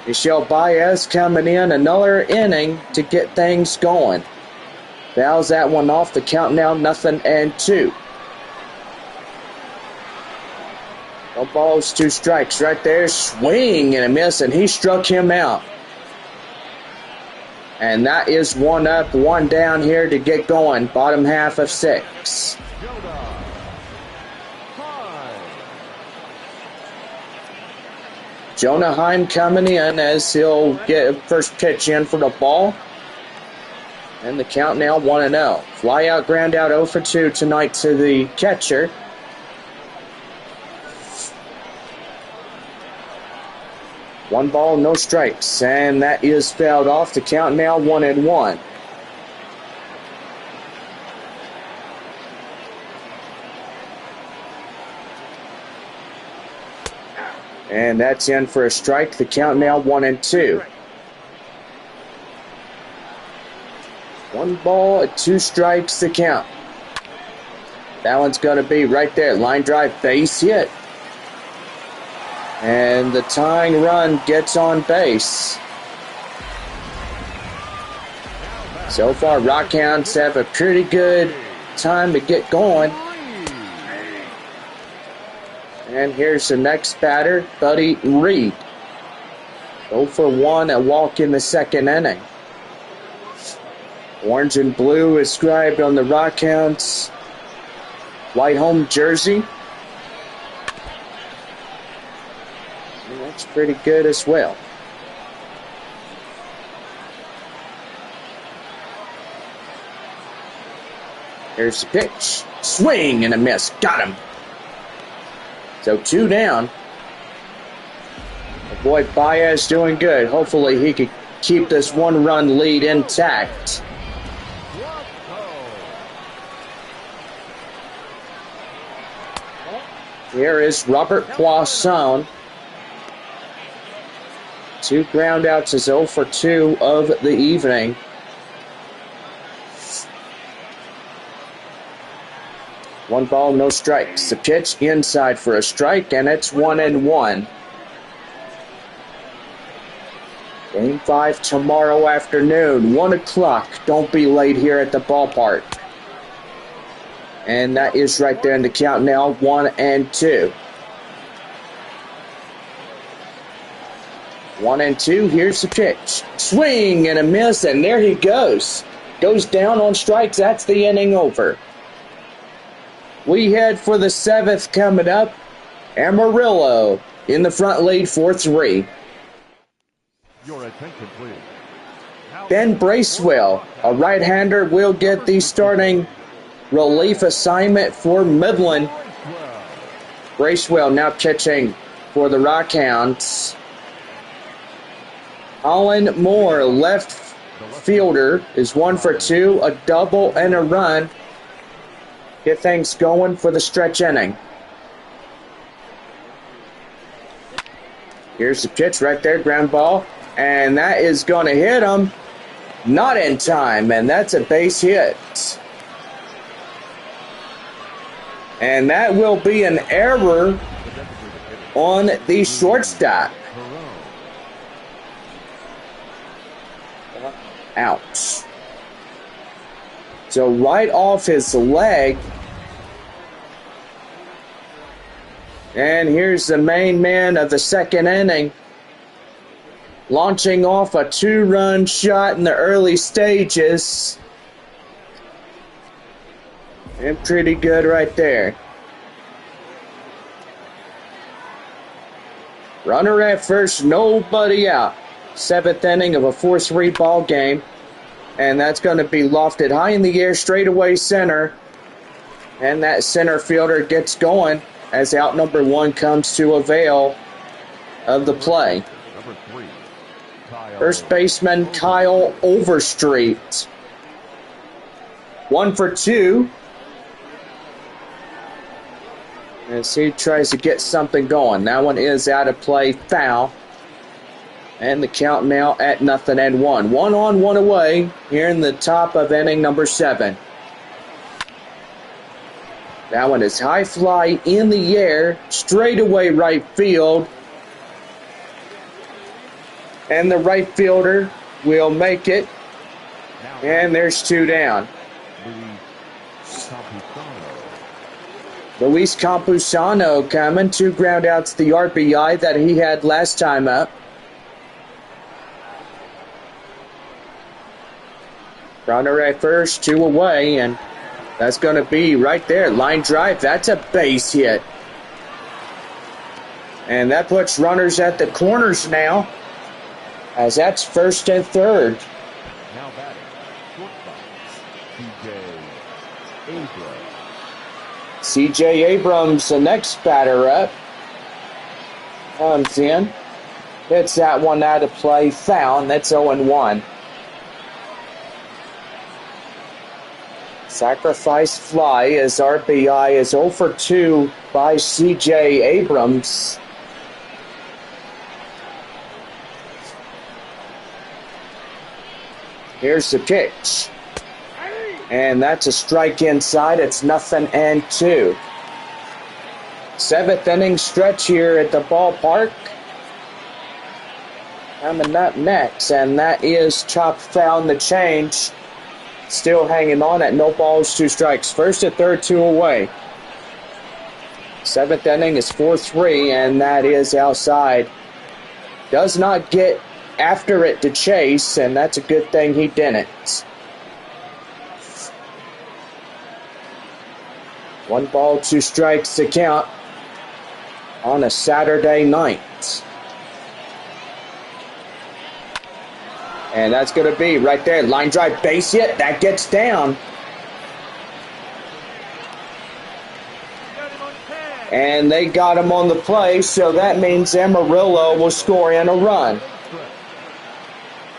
Speaker 1: Michelle Baez coming in another inning to get things going. Fouls that one off, the count now 0-2. No balls, 2 strikes right there. Swing and a miss, and he struck him out. And that is 1 up, 1 down here to get going. Bottom half of 6. Jonah Heim coming in as he'll get a first pitch in for the ball. And the count now 1-0. Fly out, ground out 0 for 2 tonight to the catcher. One ball, no strikes. And that is fouled off. The count now 1-1. And that's in for a strike. The count now 1-2. 1 ball, 2 strikes the count. That one's going to be right there. Line drive, base hit. And the tying run gets on base. So far, Rockhounds have a pretty good time to get going. And here's the next batter, Buddy Reed. 0 for 1, a walk in the 2nd inning. Orange and blue inscribed on the Rockhounds white home jersey. And that's pretty good as well. Here's the pitch. Swing and a miss. Got him. So 2 down. The boy Baez doing good. Hopefully he could keep this 1-run lead intact. Here is Robert Poisson. 2 ground outs is 0 for 2 of the evening. One ball, no strikes. The pitch inside for a strike, and it's 1-1. Game 5 tomorrow afternoon, 1 o'clock. Don't be late here at the ballpark. And that is right there in the count now, 1-2. 1-2, here's the pitch. Swing and a miss, and there he goes. Goes down on strikes, that's the inning over. We head for the 7th coming up. Amarillo in the front lead 4-3.
Speaker 2: Your attention, please.
Speaker 1: Ben Bracewell, a right-hander, will get the starting relief assignment for Midland. Bracewell now pitching for the Rockhounds. Colin Moore, left fielder, is 1 for 2, a double and a run. Get things going for the stretch inning. Here's the pitch right there, ground ball, and that is going to hit him. Not in time, and that's a base hit. And that will be an error on the shortstop. Ouch. So right off his leg. And here's the main man of the second inning, launching off a 2-run shot in the early stages. And pretty good right there. Runner at first, nobody out. 7th inning of a 4-3 ball game. And that's going to be lofted high in the air, straightaway center. And that center fielder gets going as out number 1 comes to avail of the play. First baseman Kyle Overstreet. 1 for 2. As he tries to get something going. That one is out of play, foul. And the count now at 0-1. 1 on, 1 away here in the top of inning number 7. That one is high fly in the air, straightaway right field. And the right fielder will make it. And there's 2 down. Luis Campusano coming, 2 ground outs, the RBI that he had last time up. Runner at first, 2 away, and that's going to be right there. Line drive, that's a base hit. And that puts runners at the corners now, as that's first and third.
Speaker 2: Now batting, shortstop, C.J. Abrams.
Speaker 1: C.J. Abrams, the next batter up, comes in. Hits that one out of play, foul, and that's 0-1. Sacrifice fly as RBI is 0 for 2 by C.J. Abrams. Here's the pitch. And that's a strike inside. It's 0-2. 7th inning stretch here at the ballpark. Coming up next, and that is chop foul in the change. Still hanging on at no balls, 2 strikes. First to third, 2 away. 7th inning is 4-3, and that is outside. Does not get after it to chase, and that's a good thing he didn't. 1 ball, 2 strikes to count on a Saturday night. And that's going to be right there. Line drive, base hit. That gets down. And they got him on the play, so that means Amarillo will score in a run.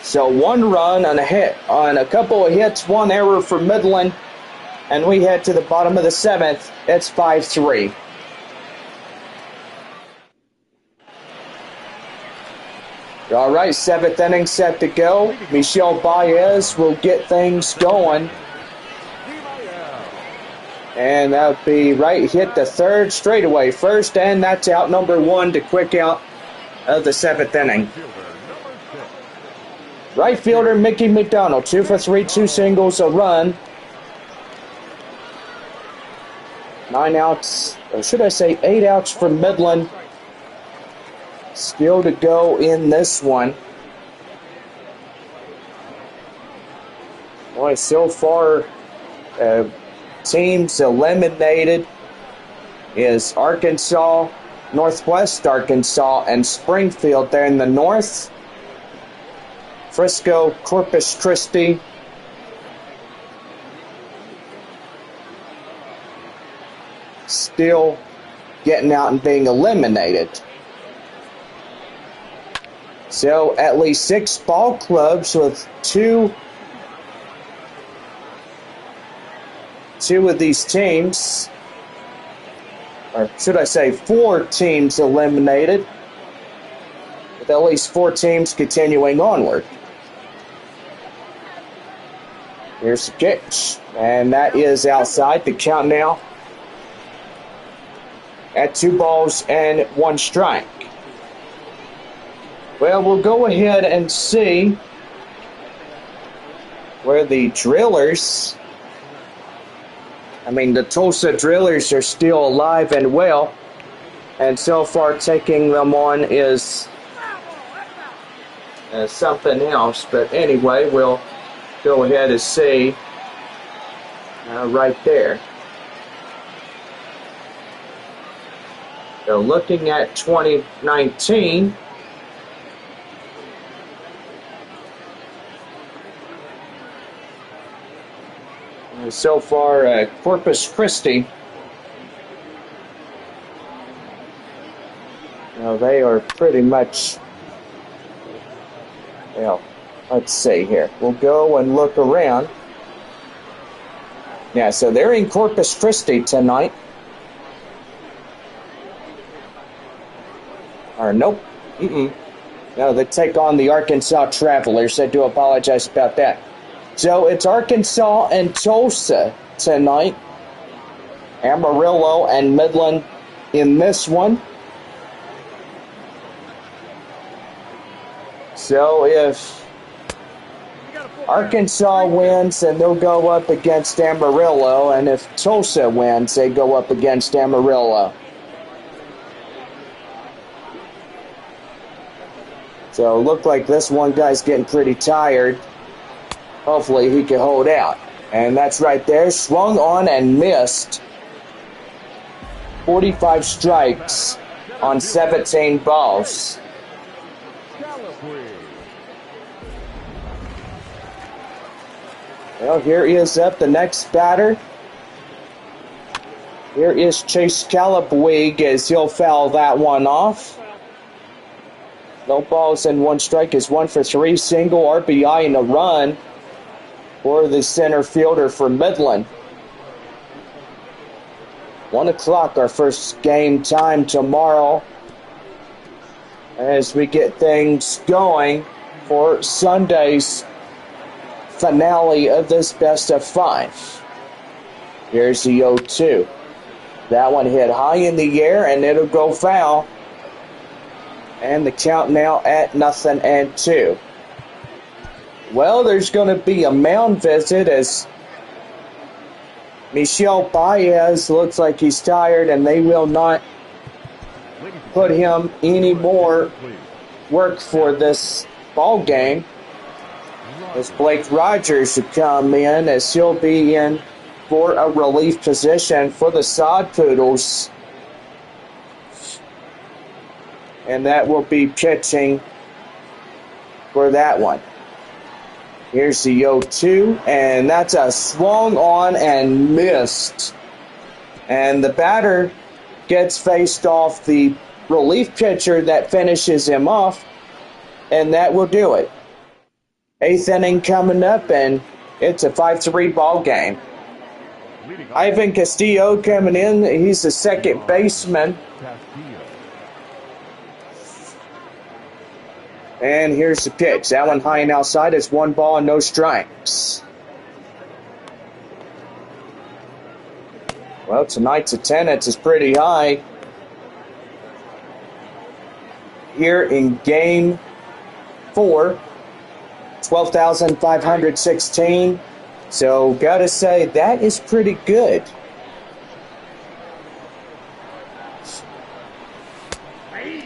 Speaker 1: So 1 run on a hit, on a couple of hits, 1 error for Midland. And we head to the bottom of the 7th. It's 5-3. All right, 7th inning set to go. Michel Baez will get things going. And that'll be right, hit the third straightaway first, and that's out number 1 to quick out of the 7th inning. Right fielder Mickey McDonald, 2 for 3, 2 singles, a run. 9 outs, or should I say 8 outs for Midland. Still to go in this one. Boy, so far, teams eliminated is Arkansas, Northwest Arkansas, and Springfield there in the north. Frisco, Corpus Christi. Still getting out and being eliminated. So at least 6 ball clubs with two of these teams, or should I say 4 teams eliminated, with at least 4 teams continuing onward. Here's the pitch, and that is outside. The count now at 2 balls and 1 strike. Well, we'll go ahead and see where the Drillers, the Tulsa Drillers are still alive and well, and so far taking them on is something else. But anyway, we'll go ahead and see right there. So looking at 2019, so far Corpus Christi, they are pretty much, well, let's see here. We'll go and look around. Yeah, so they're in Corpus Christi tonight. Or nope. No, they take on the Arkansas Travelers. I do apologize about that. So it's Arkansas and Tulsa tonight. Amarillo and Midland in this one. So if Arkansas wins, then they'll go up against Amarillo. And if Tulsa wins, they go up against Amarillo. So it looked like this one guy's getting pretty tired. Hopefully he can hold out. And that's right there. Swung on and missed. 45 strikes on 17 balls. Well, here is up the next batter. Here is Chase Calabwig as he'll foul that one off. No balls and 1 strike is 1 for 3. Single RBI and a run for the center fielder for Midland. 1 o'clock, our first game time tomorrow, as we get things going for Sunday's finale of this best of 5. Here's the 0-2. That one hit high in the air, and it'll go foul. And the count now at 0-2. Well, there's going to be a mound visit as Michel Baez looks like he's tired, and they will not put him any more work for this ball game. As Blake Rogers should come in, as he'll be in for a relief position for the Sod Poodles. And that will be pitching for that one. Here's the 0-2, and that's a swung on and missed. And the batter gets faced off the relief pitcher that finishes him off, and that will do it. 8th inning coming up, and it's a 5-3 ball game. Ivan Castillo coming in. He's the second baseman. And here's the pitch. That one high and outside. It's 1 ball and no strikes. Well, tonight's attendance is pretty high. Here in Game 4, 12,516. So, gotta say, that is pretty good.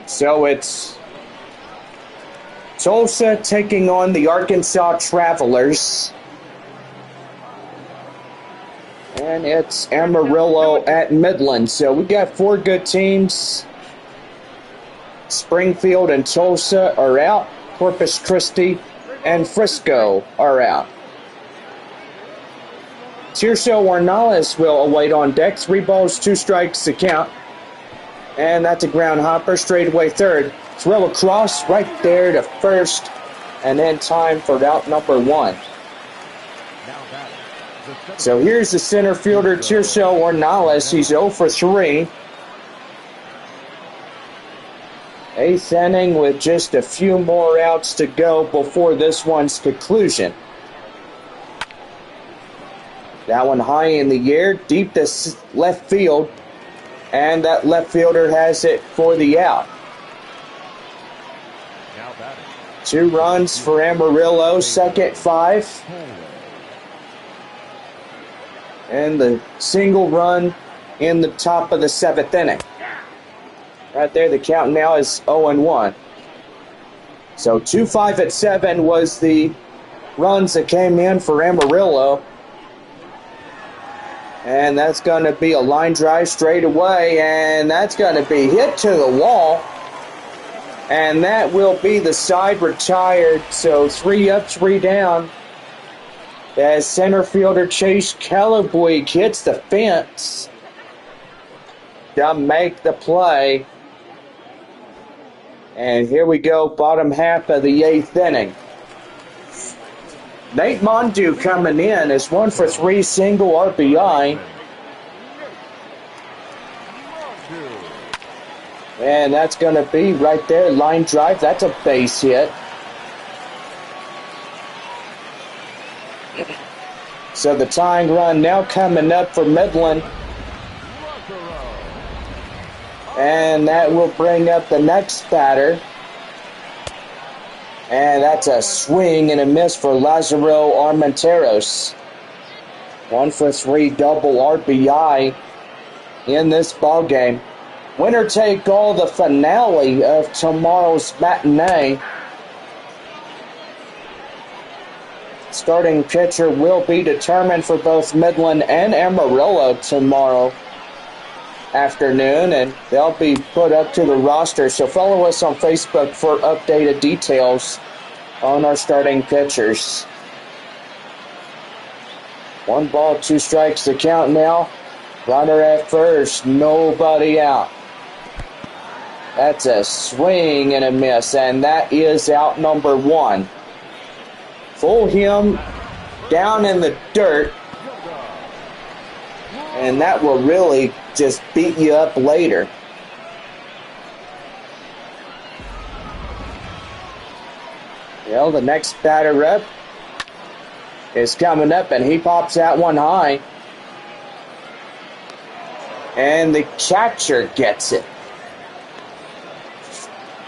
Speaker 1: So, it's Tulsa taking on the Arkansas Travelers. And it's Amarillo at Midland. So we got 4 good teams. Springfield and Tulsa are out. Corpus Christi and Frisco are out. Tirso Ornelas will await on deck. 3 balls, 2 strikes to count. And that's a ground hopper, straightaway third. Throw across right there to first. And then time for out number 1. So here's the center fielder, Tirso Ornelas. He's 0 for 3. 8th inning with just a few more outs to go before this one's conclusion. That one high in the air, deep to left field. And that left fielder has it for the out. 2 runs for Amarillo, second 5. And the single run in the top of the 7th inning. Right there, the count now is 0-1. So 2-5 at 7 was the runs that came in for Amarillo. And that's going to be a line drive straight away, and that's going to be hit to the wall. And that will be the side retired, so 3 up, 3 down. As center fielder Chase Calabuig hits the fence to make the play. And here we go, bottom half of the 8th inning. Nate Mondew coming in is 1 for 3, single RBI. And that's going to be right there, line drive. That's a base hit. So the tying run now coming up for Midland. And that will bring up the next batter. And that's a swing and a miss for Lazaro Armenteros. 1 for 3, double RBI in this ballgame. Winner take all, the finale of tomorrow's matinee. Starting pitcher will be determined for both Midland and Amarillo tomorrow afternoon, and they'll be put up to the roster. So follow us on Facebook for updated details on our starting pitchers. 1 ball, 2 strikes to count now. Runner at first, nobody out. That's a swing and a miss, and that is out number 1. Full him down in the dirt, and that will really just beat you up later. Well, the next batter up is coming up, and he pops that one high. And the catcher gets it.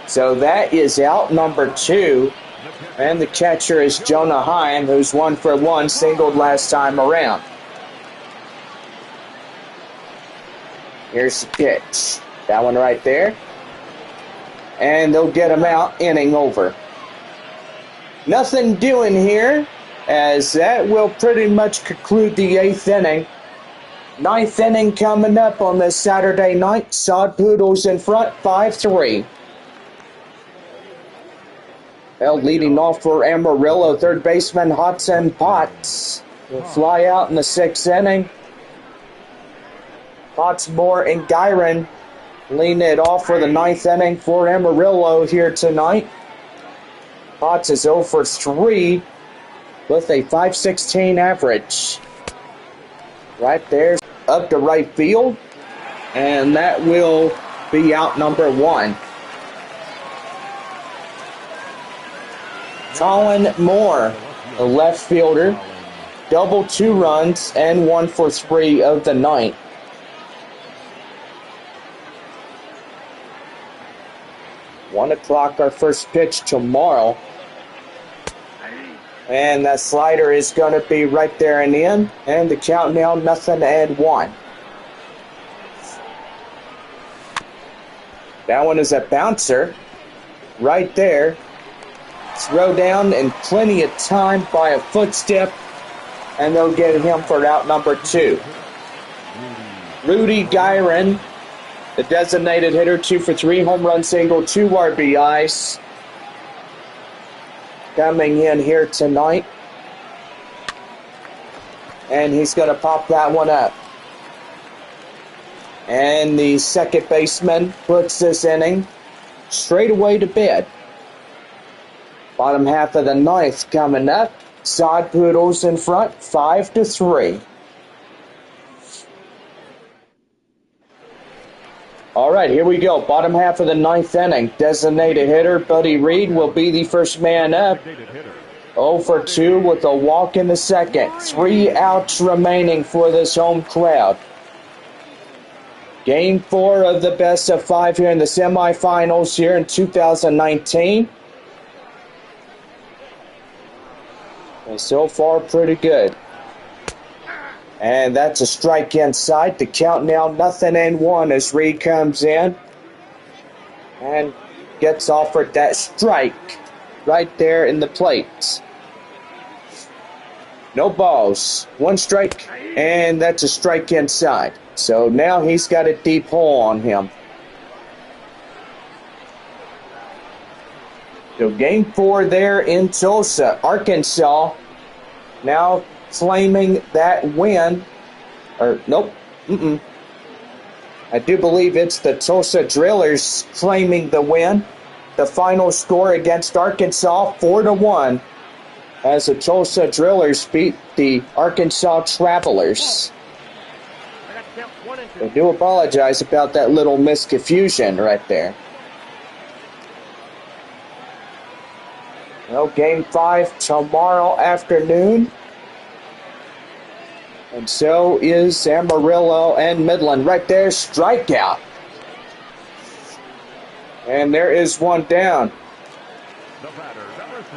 Speaker 1: So that is out number 2. And the catcher is Jonah Heim, who's 1 for 1, singled last time around. Here's the pitch. That one right there. And they'll get him out, inning over. Nothing doing here, as that will pretty much conclude the 8th inning. 9th inning coming up on this Saturday night. Sod Poodles in front, 5-3. Well, leading off for Amarillo, third baseman Hudson Potts will fly out in the 6th inning. Pottsmore and Gyron leading it off for the 9th inning for Amarillo here tonight. Potts is 0 for 3 with a .516 average. Right there, up to right field, and that will be out number 1. Colin Moore, the left fielder, double 2 runs and 1 for 3 of the ninth. One o'clock, our first pitch tomorrow. And that slider is going to be right there and in. And the count now, 0-1. That one is a bouncer right there. Throw down and plenty of time by a footstep. And they'll get him for out number 2. Rudy Gyron, the designated hitter, 2 for 3, home run single, 2 RBIs. coming in here tonight. And he's going to pop that one up. And the second baseman puts this inning straight away to bed. Bottom half of the ninth coming up. Sod Poodles in front, 5-3. All right, here we go. Bottom half of the ninth inning. Designated hitter Buddy Reed will be the first man up. 0 for 2 with a walk in the second. 3 outs remaining for this home crowd. Game 4 of the best of 5 here in the semifinals here in 2019. And so far, pretty good. And that's a strike inside. The count now 0-1 as Reed comes in and gets offered that strike right there in the plate. No balls. 1 strike, and that's a strike inside. So now he's got a deep hole on him. So game 4 there in Tulsa, Arkansas. Now claiming that win. Or, nope. I do believe it's the Tulsa Drillers claiming the win. The final score against Arkansas, 4-1. As the Tulsa Drillers beat the Arkansas Travelers. I do apologize about that little misconfusion right there. Well, game 5 tomorrow afternoon. And so is Amarillo and Midland. Right there, strikeout. And there is one down.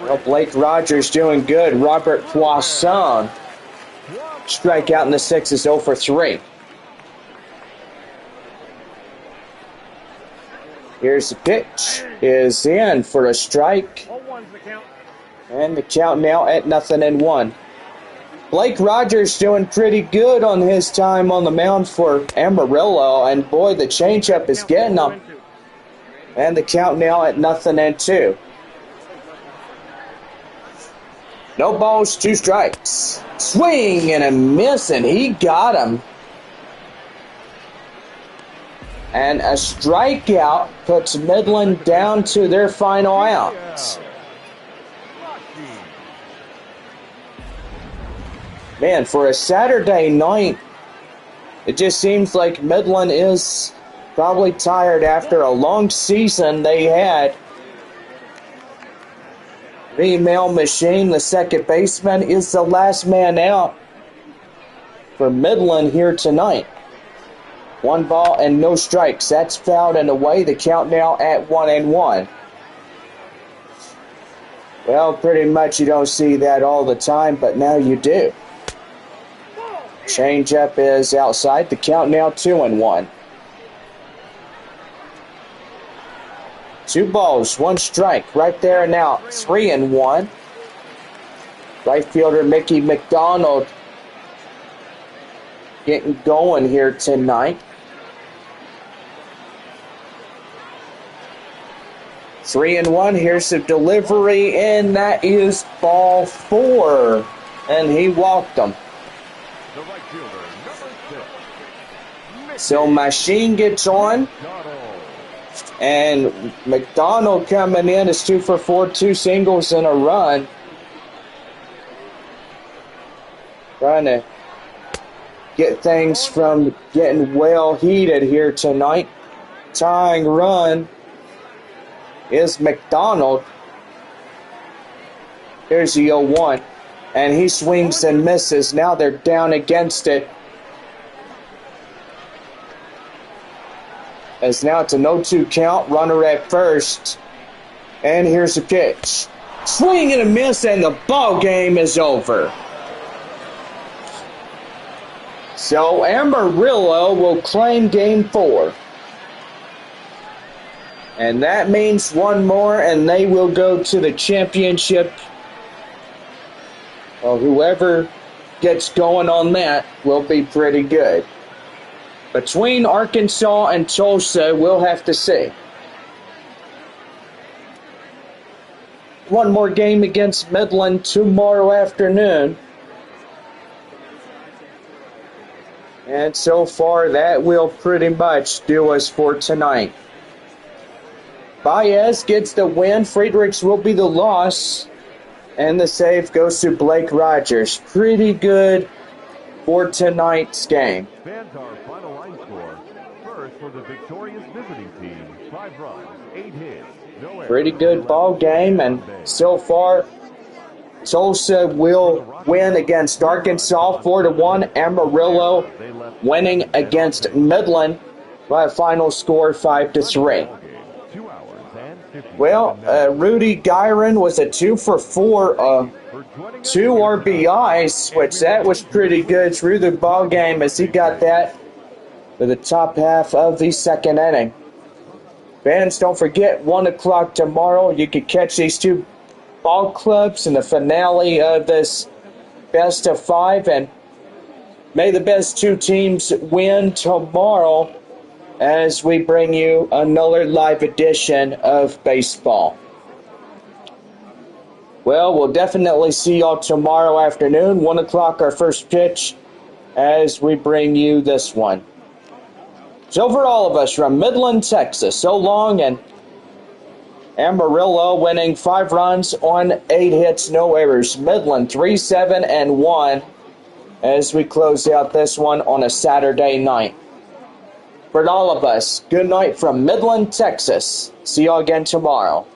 Speaker 1: Well, Blake Rogers doing good. Robert Poisson. Strikeout in the 6th is 0 for 3. Here's the pitch. Is in for a strike. And the count now at 0-1. Blake Rogers doing pretty good on his time on the mound for Amarillo. And boy, the changeup is getting him. And the count now at 0-2. No balls, 2 strikes. Swing and a miss, and he got him. And a strikeout puts Midland down to their final outs. Man, for a Saturday night, it just seems like Midland is probably tired after a long season they had. Female Machine, the second baseman, is the last man out for Midland here tonight. 1 ball and no strikes. That's fouled and away. The count now at 1-1. Well, pretty much you don't see that all the time, but now you do. Changeup is outside. The count now 2-1. 2 balls, 1 strike. Right there and out. 3-1. Right fielder Mickey McDonald getting going here tonight. 3-1. Here's the delivery, and that is ball 4. And he walked them. So Machine gets on. And McDonald coming in is 2 for 4, 2 singles and a run. Trying to get things from getting well heated here tonight. Tying run is McDonald. Here's the 0-1. And he swings and misses. Now they're down against it. As now it's a 0-2 count. Runner at first. And here's the pitch. Swing and a miss, and the ball game is over. So Amarillo will claim game 4. And that means 1 more, and they will go to the championship. Well, whoever gets going on that will be pretty good. Between Arkansas and Tulsa, we'll have to see. one more game against Midland tomorrow afternoon. And so far, that will pretty much do us for tonight. Baez gets the win. Friedrichs will be the loss. And the save goes to Blake Rogers. Pretty good for tonight's game.
Speaker 2: Fans our final line score. First for the victorious visiting team. 5 runs, 8 hits, no errors.
Speaker 1: Pretty good ball game, and so far, Tulsa will win against Arkansas 4-1. Amarillo winning against Midland by a final score 5-3. Well, Rudy Gyron was a 2 for 4, 2 RBIs, which that was pretty good through the ball game as he got that for the top half of the second inning. Fans, don't forget, 1 o'clock tomorrow, you can catch these two ball clubs in the finale of this best of 5, and may the best 2 teams win tomorrow as we bring you another live edition of baseball. Well, we'll definitely see y'all tomorrow afternoon, 1 o'clock, our first pitch, as we bring you this one. So for all of us from Midland, Texas, so long, and Amarillo winning 5 runs on 8 hits, no errors. Midland 3-7-1 as we close out this one on a Saturday night. For all of us, good night from Midland, Texas. See y'all again tomorrow.